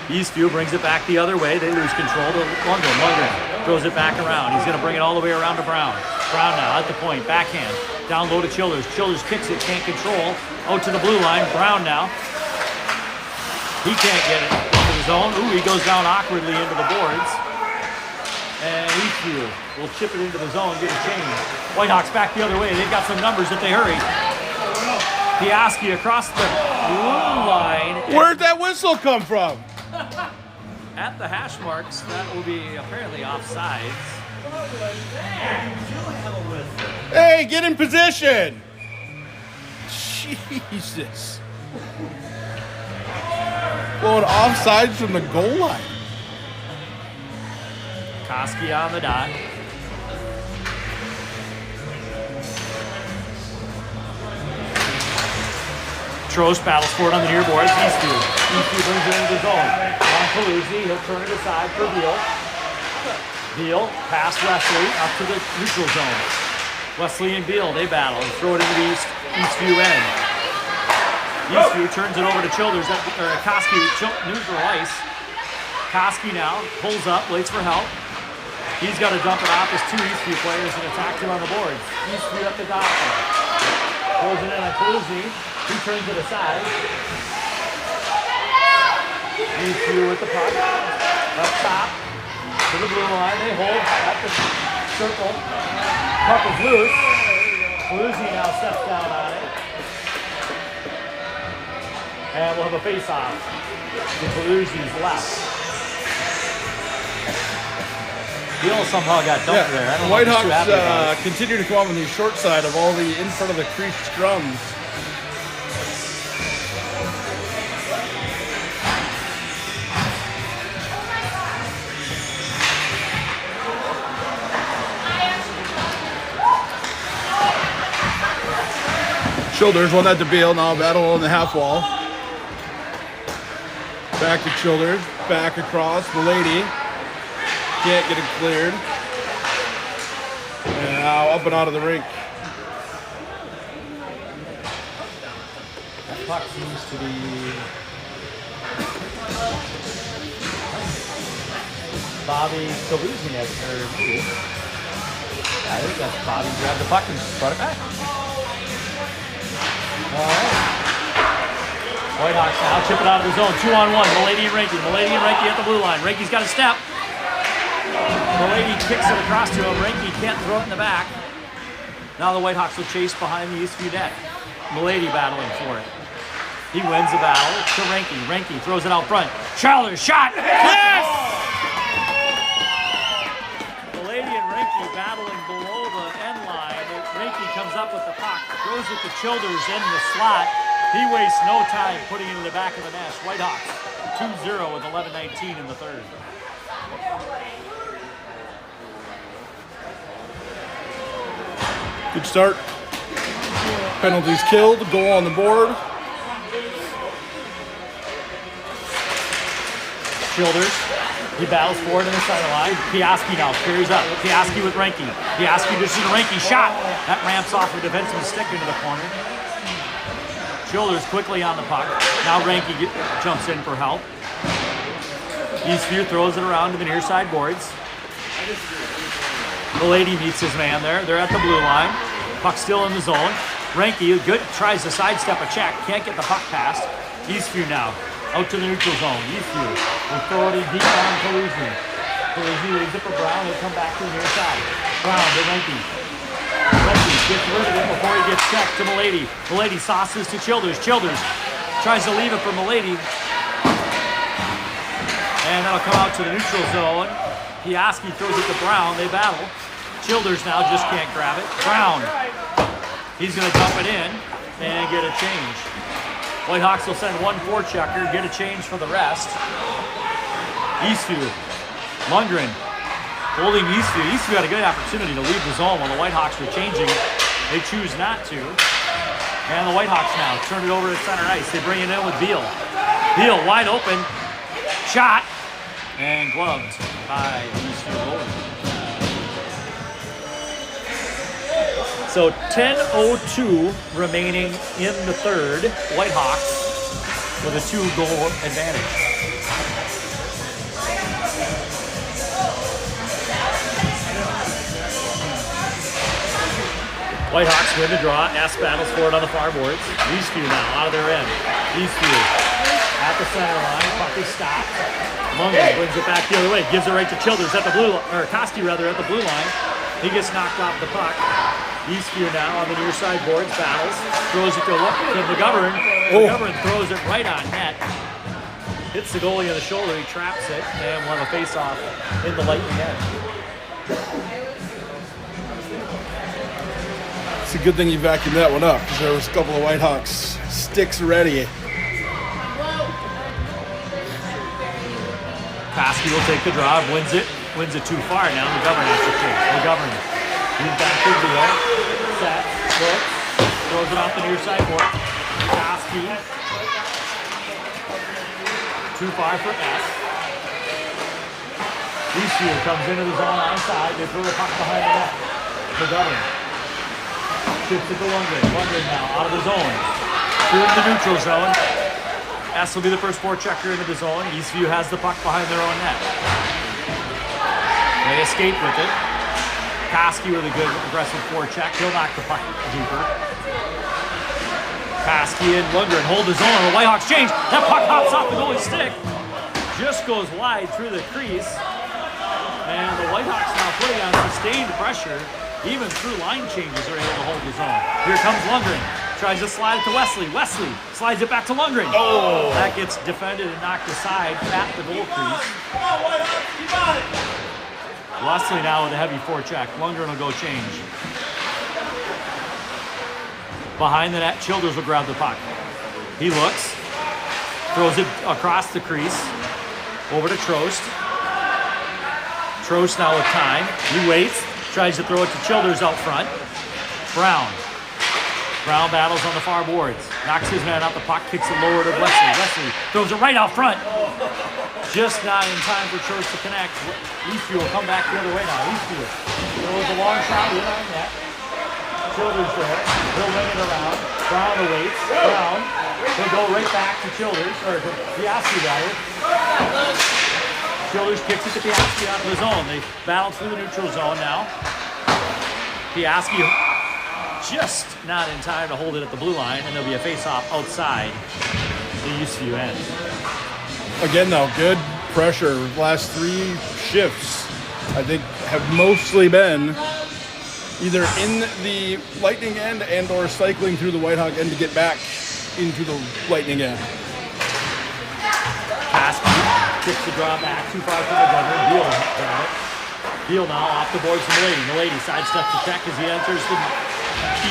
S2: Eastview brings it back the other way. They lose control to Lundgren. Lundgren throws it back around. He's going to bring it all the way around to Brown. Brown now at the point. Backhand. Down low to Childers. Childers kicks it. Can't control. Out to the blue line. Brown now. He can't get it into the zone. Ooh, he goes down awkwardly into the boards. And Eastview will chip it into the zone, get a change. Whitehawks back the other way. They've got some numbers if they hurry. Piaski across the blue line.
S1: Where'd that whistle come from?
S2: At the hash marks, that will be apparently offsides.
S1: Hey, get in position! Jesus. Going offsides from the goal line.
S2: Koski on the dot. Trost battles for it on the near boards. Eastview brings it into the zone. On Paluzzi, he'll turn it aside for Beal. Beal, past Wesley, up to the neutral zone. Wesley and Beal, they battle and throw it into the Eastview end. Eastview turns it over to Childers, Koski, neutral ice. Koski now pulls up, waits for help. He's got to dump it off his 2 Eastview players and attack him on the boards. Eastview up the dot. Pulls it in on Paluzzi. He turns it aside. Eastview with the puck. Up top. To the blue line. They hold at the circle. Puck is loose. Paluzzi now steps down on it. And we'll have a face-off to Paluzzi's left. Beal somehow got dumped there. I don't know if he's too happy about
S1: Whitehawks continue to come up on the short side of all the in front of the crease scrums. Childers won that to Beal, now battle on the half wall. Back to Childers, back across, Milady. Can't get it cleared. And now up and out of the rink.
S2: That puck seems to be... Bobby still losing it, or maybe. I think that's Bobby grabbed the puck and brought it back. All right. Whitehawks now chip it out of the zone. 2-on-1. Milady and Ranky. Milady and Ranky at the blue line. Ranky's got a step. Milady kicks it across to him. Ranky can't throw it in the back. Now the Whitehawks will chase behind the Eastview net. Milady battling for it. He wins the battle to Ranky. Ranky throws it out front. Charler shot. Yes! Milady and Ranky battling below the end line. Ranky comes up with the puck. Throws it to Childers in the slot. He wastes no time putting it in the back of the net. Whitehawks 2-0 with 11:19 in the third.
S1: Good start. Penalties killed. Goal on the board.
S2: Childers. He battles forward in the center line. Piaski now carries up. Piaski with Ranky. Piaski dishes to Ranky. Shot. That ramps off a defenseman's stick into the corner. Childers quickly on the puck. Now Ranky jumps in for help. Eastview throws it around to the near side boards. Milady meets his man there. They're at the blue line. Puck still in the zone. Ranky tries to sidestep a check. Can't get the puck past. Eastview now. Out to the neutral zone. Eastview will throw it in deep on Paluzzi. Paluzzi leaves it for Brown. He'll come back to the near side. Brown to Ranky. Ranky gets rid of it before he gets checked to Milady. Milady sauces to Childers. Childers tries to leave it for Milady. And that'll come out to the neutral zone. Piaski throws it to Brown. They battle. Childers now just can't grab it. Brown. He's going to dump it in and get a change. Whitehawks will send one forechecker, get a change for the rest. Eastview. Lundgren holding Eastview. Eastview had a good opportunity to leave the zone while the Whitehawks were changing. They choose not to. And the Whitehawks now turn it over to center ice. They bring it in with Beal. Beal wide open. Shot. And gloved by Eastview goalie. So 10:02 remaining in the third. Whitehawks with a 2-goal advantage. Whitehawks win the draw. S battles for it on the far boards. Eastview now out of their end. Eastview at the center line. Puck is stopped. Mungan brings it back the other way. Gives it right to Childers at the blue line, or Koski rather at the blue line. He gets knocked off the puck. Eastview now on the near side boards, battles, throws it to McGovern. McGovern throws it right on net. Hits the goalie in the shoulder, he traps it, and we'll have a face-off in the Lightning end.
S1: It's a good thing you vacuumed that one up because there was a couple of Whitehawks sticks ready.
S2: Koski will take the drive, wins it too far. Now McGovern has to change. McGovern, he's back to Beal, set, looks, throws it off the near side board. Koski, too far for S. Eastview comes into the zone onside. They throw the puck behind the net. McGovern shifts it to Lundgren. Lundgren now out of the zone. Through the neutral zone. S will be the first forechecker into the zone. Eastview has the puck behind their own net. They escape with it. Koski with a good aggressive forecheck. He'll knock the puck deeper. Koski and Lundgren hold the zone. The Whitehawks change. That puck hops off the goalie's stick. Just goes wide through the crease. And the Whitehawks now putting on sustained pressure. Even through line changes are able to hold the zone. Here comes Lundgren. Tries to slide it to Wesley. Wesley slides it back to Lundgren. Oh! That gets defended and knocked aside at the goal crease. Wesley now with a heavy forecheck. Lundgren will go change. Behind the net, Childers will grab the puck. He looks, throws it across the crease, over to Trost. Trost now with time. He waits, tries to throw it to Childers out front. Brown. Brown battles on the far boards. Knocks his man out the puck, kicks it lower to Wesley. Wesley throws it right out front. Just not in time for Trost to connect. Eastview will come back the other way now. Eastview throws a long shot in on net. Childers there. He'll wing it around. Brown awaits. Brown. He'll go right back to Childers, or to Piasky rather. Childers kicks it to Piasky out of the zone. They battle through the neutral zone now. Piasky just not in time to hold it at the blue line, and there'll be a face-off outside the Eastview end.
S1: Again, though, good pressure. Last 3 shifts, I think, have mostly been either in the Lightning end and or cycling through the Whitehawk end to get back into the Lightning end.
S2: Kasky kicks the draw back too far from the governor. Beal got it. Beal now off the boards from Milady. Milady sidesteps the check as he enters the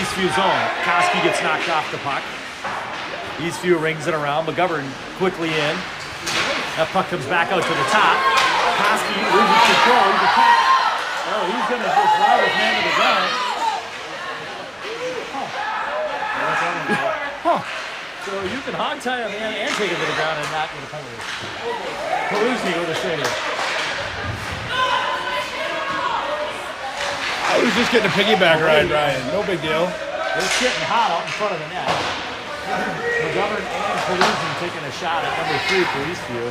S2: Eastview zone. Kasky gets knocked off the puck. Eastview rings it around. McGovern quickly in. That puck comes back out to the top. Kasky loses control. He's attacked. Oh, he's going to just ride his man to the ground. So you can hog tie a man and take him to the ground and not get a penalty. Peruzzi with a save.
S1: I was just getting a piggyback ride, Ryan. No big deal.
S2: They're getting hot out in front of the net. McGovern and Peruzzi taking a shot at number 3 for Eastview.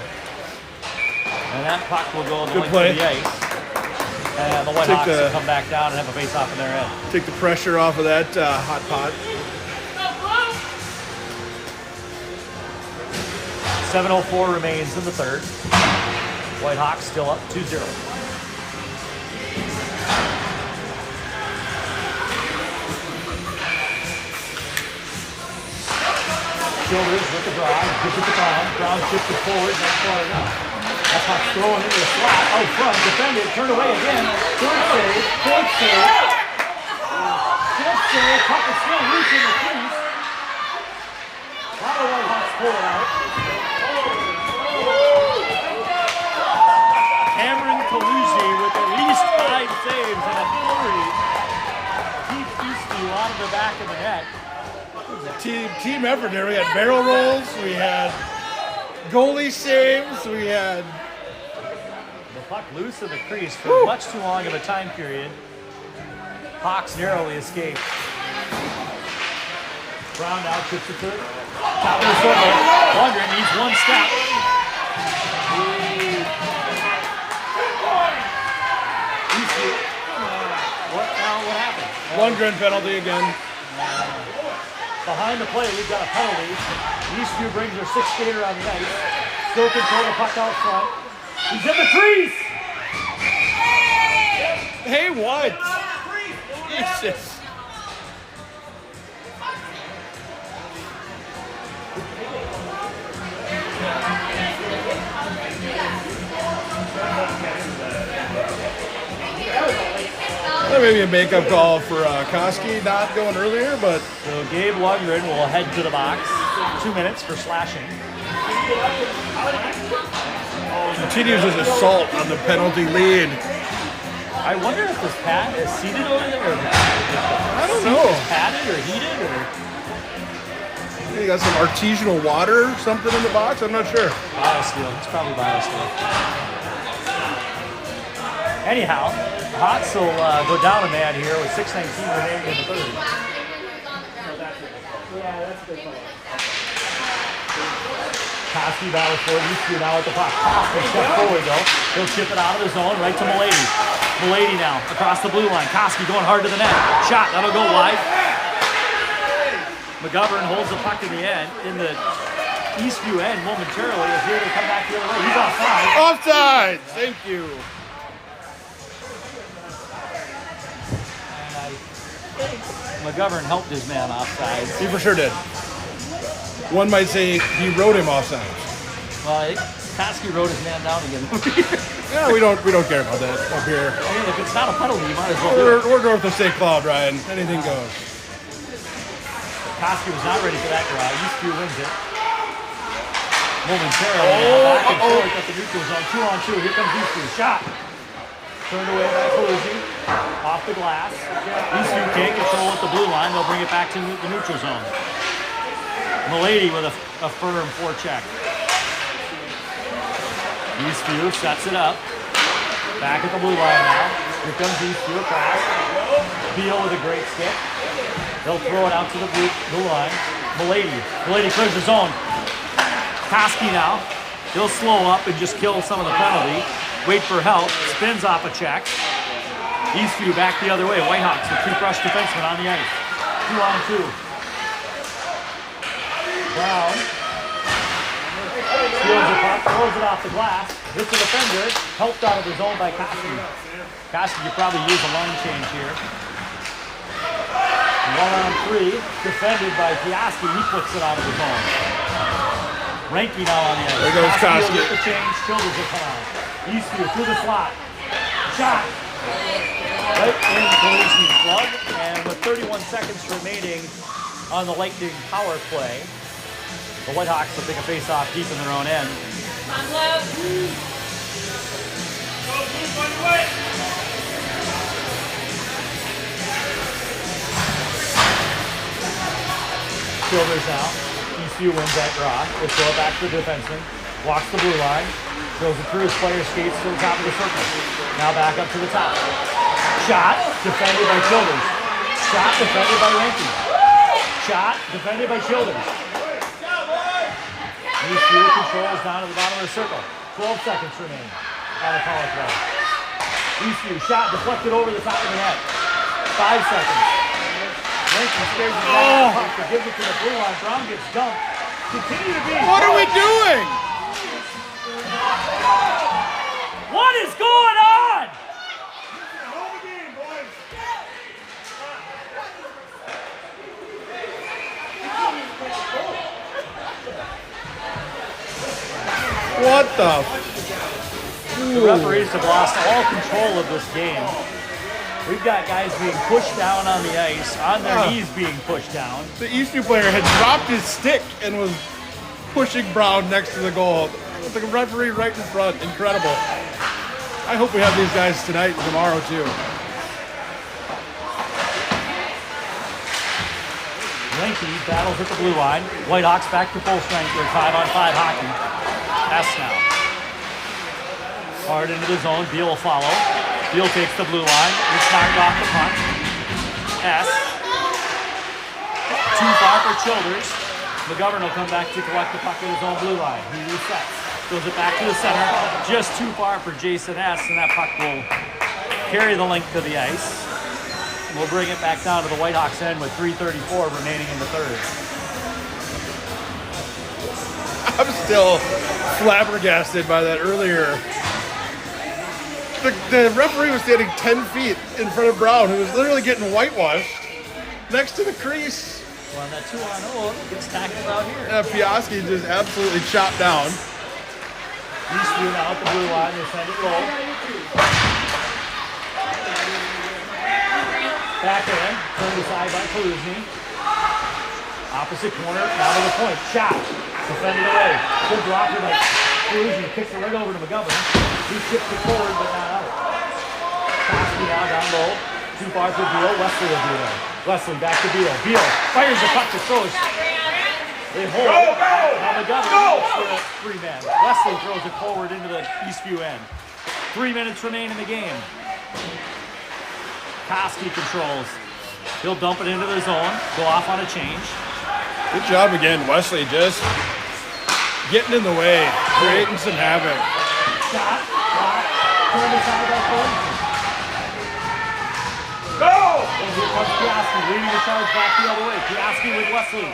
S2: And that puck will go the length of the ice. And the Whitehawks will come back down and have a face-off in their end.
S1: Take the pressure off of that hot pot.
S2: 7:04 remains in the third. Whitehawks still up 2-0. Childers with the drive, gives it to Brown. Brown shifts it forward, not far enough. That puck's thrown into the slot out front. Defended, turn away again. Third save, fourth save. Fifth save, puck is still loose in the crease. How do Whitehawks pull it out? Cameron Taluzzi with at least 5 saves and a flurry keeps Eastview out of the back of the net.
S1: Team effort there. We had barrel rolls, we had goalie saves, we had
S2: The puck loose in the crease for much too long of a time period. Hawks narrowly escaped. Brown now chips it to it. Top of the circle. Lundgren needs one step. What happened?
S1: Lundgren penalty again.
S2: Behind the play, we've got a penalty. Eastview brings their 6th skater on the ice. Still control the puck out front. He's in the crease!
S1: Hey, what? Jesus. That may be a makeup call for Koski not going earlier, but
S2: So Gabe Lundgren will head to the box. 2 minutes for slashing.
S1: continues his assault on the penalty lead.
S2: I wonder if this pad is seated over there or
S1: I don't know.
S2: padded or heated or
S1: You got some artisanal water or something in the box? I'm not sure.
S2: BioSteel. It's probably BioSteel. Anyhow, Hawks will go down a man here with 6:19 remaining in the third. Koski battles for it. Eastview now at the puck. Koski step forward though. He'll chip it out of the zone right to Milady. Milady now across the blue line. Koski going hard to the net. Shot. That'll go wide. McGovern holds the puck in the end. In the Eastview end momentarily. Is here to come back the other way. He's offside.
S1: Offside! Thank you.
S2: McGovern helped his man offside.
S1: He for sure did. One might say he rode him offside.
S2: Well, Koski rode his man down again.
S1: Yeah, we don't care about that up here.
S2: I mean, if it's not a penalty, you might as well do it.
S1: We're north of St. Cloud, Ryan. Anything goes.
S2: Koski was not ready for that draw. Eastview wins it. Momentarily, back and forth at the neutral zone. 2-on-2. Here comes Eastview. Shot. Turned away by Breezy. Off the glass. Eastview can't control at the blue line. They'll bring it back to the neutral zone. Milady with a firm forecheck. Eastview sets it up. Back at the blue line now. Here comes Eastview across. Beal with a great stick. They'll throw it out to the blue line. Milady clears the zone. Koski now. He'll slow up and just kill some of the penalty. Wait for help. Spins off a check. Eastview back the other way. Whitehawks with 2 fresh defensemen on the ice. 2-on-2. Brown. Steals the puck, throws it off the glass. Hits the defender. Helped out of the zone by Koski. Koski could probably use a line change here. 1-on-3. Defended by Piaski. He puts it out of the zone. Ranky now on the ice.
S1: There goes Koski.
S2: With the change. Childers will come out. Eastview through the slot. Shot. Right in Breezy's glove. And with 31 seconds remaining on the Lightning power play, the Whitehawks will take a face-off deep in their own end.
S4: Come on, Blue.
S2: Childers now. Eastview wins that draw. They throw it back to the defenseman. Walks the blue line. Throws it through his player skates to the top of the circle. Now back up to the top. Shot. Defended by Childers. Shot. Defended by Ranky. Shot. Defended by Childers. Eastview controls down to the bottom of the circle. 12 seconds remaining on the power play. Eastview shot deflected over the top of the net. 5 seconds. Rankin scares the puck to give it to the blue line. Brown gets dumped. Continue to be.
S1: What are we doing?
S2: What is going on?
S1: What the?
S2: The referees have lost all control of this game. We've got guys being pushed down on the ice, on their knees being pushed down.
S1: The Eastview player had dropped his stick and was pushing Brown next to the goal. With the referee right in front. Incredible. I hope we have these guys tonight and tomorrow too.
S2: Linky battles at the blue line. Whitehawks back to full strength. They're 5-on-5 hockey. S now. Hard into the zone. Beal will follow. Beal takes the blue line. It's knocked off the puck. S. Too far for Childers. McGovern will come back to collect the puck at his own blue line. He resets. Throws it back to the center. Just too far for Jason S. And that puck will carry the length of the ice. We'll bring it back down to the Whitehawks end with 3:34 remaining in the third.
S1: I'm still flabbergasted by that earlier. The referee was standing 10 feet in front of Brown, who was literally getting whitewashed next to the crease.
S2: Well, on that 2-on-0 gets tackled out here.
S1: Piaski just absolutely chopped down.
S2: Eastview now at the blue line. They send it low. Back in. Turned aside by Breezy. Opposite corner. Now to the point. Shot. Defended away. Good blocker by Breezy. Kicks it right over to McGovern. He tips it forward, but not out. Koski now down low. Too far for Beal. Wesley will do it. Wesley back to Beal. Beal fires the puck to throws. They hold. Now McGovern looks for a 3-man. Wesley throws it forward into the Eastview end. 3 minutes remain in the game. Koski controls. He'll dump it into the zone. Go off on a change.
S1: Good job again, Wesley, just getting in the way, creating some havoc.
S2: Shot. Turned aside by Breezy.
S1: Go!
S2: And here comes Piaski, leading the charge back the other way. Piaski with Wesley.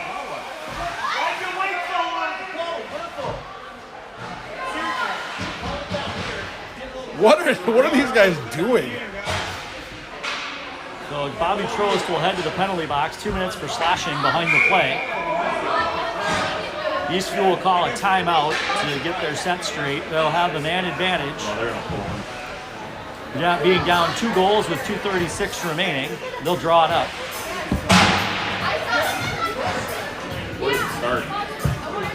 S1: What are these guys doing?
S2: So Bobby Trost will head to the penalty box. 2 minutes for slashing behind the play. Eastview will call a timeout to get their set straight. They'll have the man advantage.
S5: Oh, they're gonna pull him.
S2: Yeah, being down 2 goals with 2:36 remaining. They'll draw it up.
S5: Where does it start?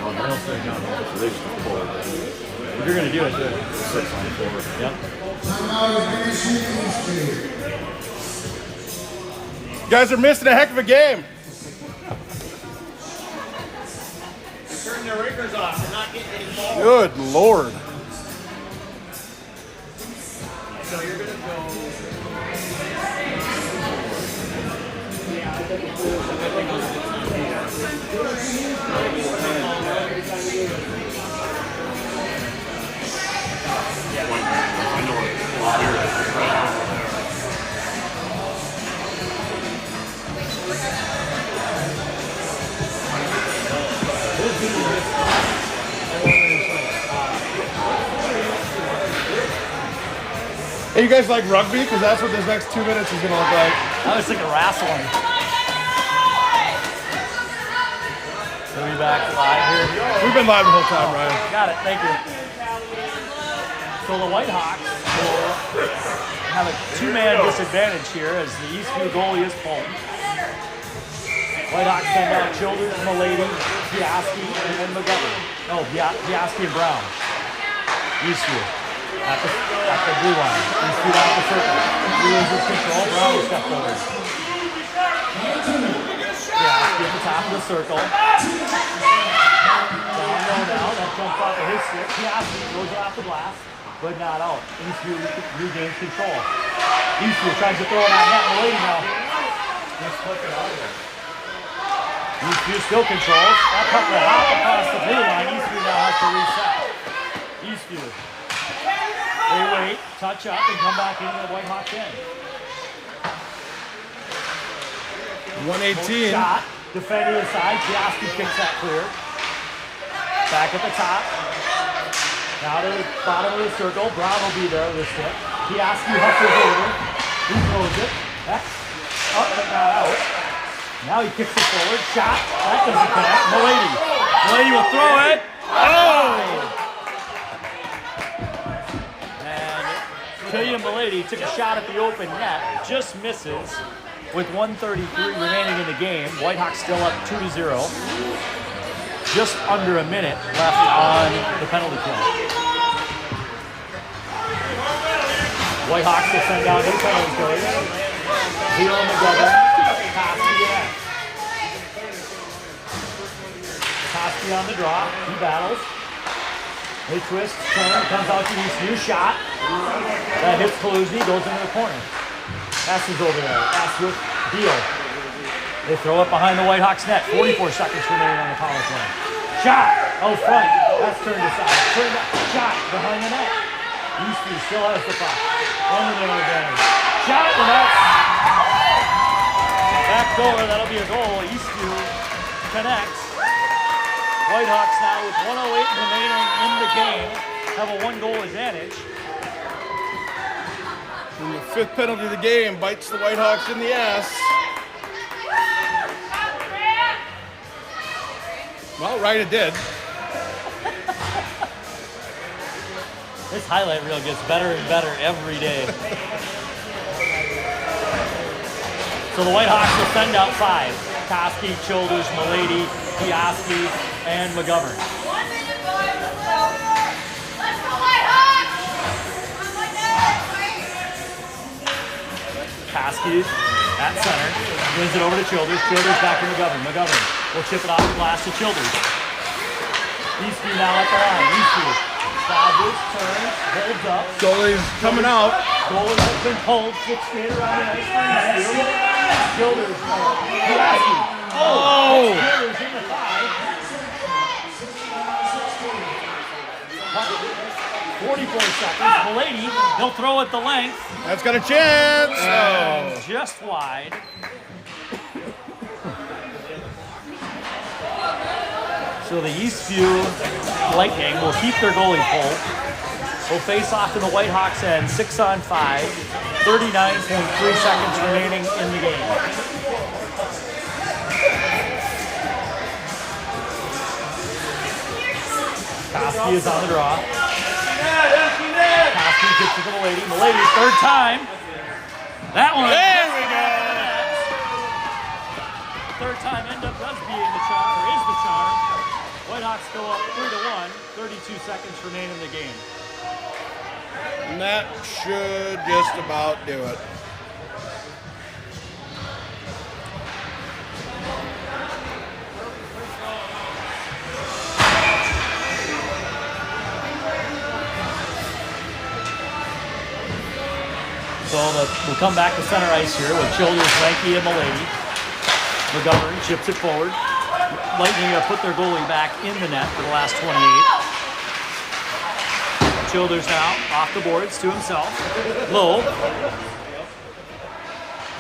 S5: Oh, they'll say no. So they just pull it.
S2: If you're going to do it, do it.
S5: 6 on 4.
S2: Yep.
S1: You guys are missing a heck of a game.
S2: Turn their rakers off. They're not getting any balls.
S1: Good Lord.
S2: So you're going to go.
S5: I know what.
S1: Hey, you guys like rugby? Because that's what this next 2 minutes is going to look like.
S2: I was thinking wrestling. We'll be back live here.
S1: We've been live the whole time, Ryan.
S2: Got it. Thank you. So the Whitehawks will have a 2-man disadvantage here as the Eastview goalie is pulled. Whitehawks send out Childers, Milady, Piaski, and then McGovern. Oh, Piaski and Brown. Eastview at the blue line. Eastview out the circle. Blue loses control. Brown will step over. Piaski at the top of the circle. Down low now. That jumps off of his stick. Piaski goes off the glass, but not out. Eastview regains control. Eastview tries to throw it on net. Milady now. Just click it out of there. Eastview still controls. That puck will hop across the blue line. Eastview now has to reset. Eastview. They wait, touch up, and come back into the Whitehawks end.
S1: 118.
S2: Shot, defending inside. Piaski kicks that clear. Back at the top. Now to the bottom of the circle. Brown will be there with a stick. Piaski hustles over. He throws it. That's up but not out. Now he kicks it forward. Shot. That doesn't connect. Milady will throw it. Oh! And Killian Milady took a shot at the open net. Just misses with 1:33 remaining in the game. Whitehawks still up 2-0. Just under a minute left on the penalty kill. Whitehawks will send out new penalty killers. Zero McGovern. Koski on the draw. He battles. They twist, turn, comes out to Eastview. Shot. That hits Paluzzi, goes into the corner. Passes over there. Pass with Deal. They throw it behind the Whitehawks net. 44 seconds remaining on the power play. Shot out front. That's turned aside. Turned up. Shot behind the net. Eastview still has the puck. Under their advantage. Shot and that's back door. That'll be a goal. Eastview connects. Whitehawks now with 1:08 remaining in the game have a 1-goal advantage.
S1: And the 5th penalty of the game bites the Whitehawks in the ass. Well, right it did.
S2: This highlight reel gets better and better every day. So the Whitehawks will send out 5. Koski, Childers, Milady, Piaski, and McGovern.
S3: 1 minute, boys. Let's go, Whitehawks!
S2: Koski at center. Wins it over to Childers. Childers back to McGovern. McGovern will chip it off the glass to Childers. Eastview now at the line. Eastview. Dodges, turns, holds up.
S1: Goalie's coming out.
S2: Goalie has been pulled. 6 skater around the ice for Eastview. Childers. Piaski.
S1: Oh!
S2: Childers in the 5. 44 seconds. Milady, he'll throw it the length.
S1: That's got a chance.
S2: And
S1: Oh.
S2: just wide. So the Eastview Lightning will keep their goalie pulled. Will face off in the Whitehawks end, 6-on-5, 39.3 seconds remaining in the game. Koski is on the draw. Koski gets to the Milady. Milady, third time. That one.
S1: There we go.
S2: Third time end up does being the charm, or is the charm. Whitehawks go up 3-1. 32 seconds remain in the game.
S1: And that should just about do it.
S2: So we'll come back to center ice here with Childers, Lanky, and Milady. McGovern chips it forward. Lightning put their goalie back in the net for the last 28. Childers now off the boards to himself. Low.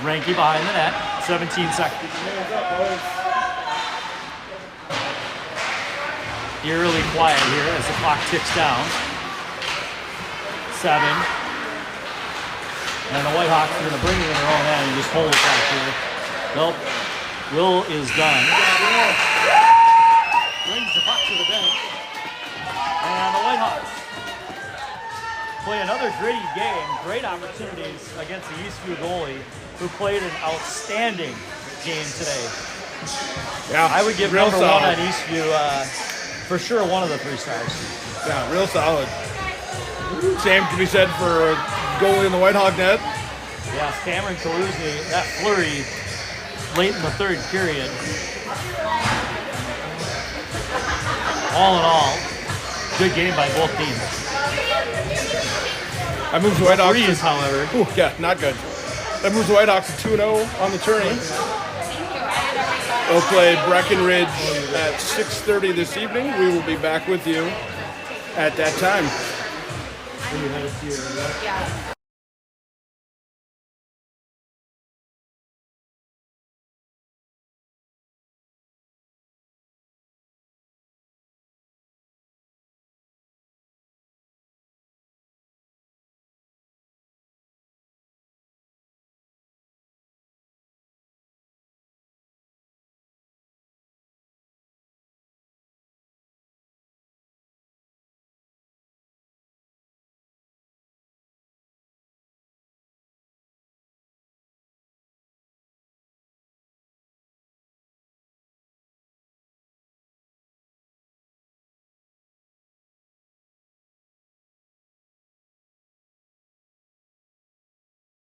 S2: Ranky behind the net. 17 seconds. Eerily quiet here as the clock ticks down. 7. And the Whitehawks are going to bring it in their own end and just hold it back here. Nope. Will is done. Brings the puck to the bench. And the Whitehawks play another gritty game. Great opportunities against the Eastview goalie, who played an outstanding game today.
S1: Yeah,
S2: I would give
S1: real
S2: number
S1: solid.
S2: 1 on Eastview for sure one of the 3 stars.
S1: Yeah, real solid. Same can be said for goalie in the Whitehawk net.
S2: Yes, Cameron Kaluzny, that flurry late in the third period. All in all, good game by both teams.
S1: I moved the Whitehawks.
S2: Breeze, however.
S1: Ooh, yeah, not good. That moves the Whitehawks to 2-0 on the Tourney. They'll play Breckenridge at 6:30 this evening. We will be back with you at that time.
S2: Are you headed to your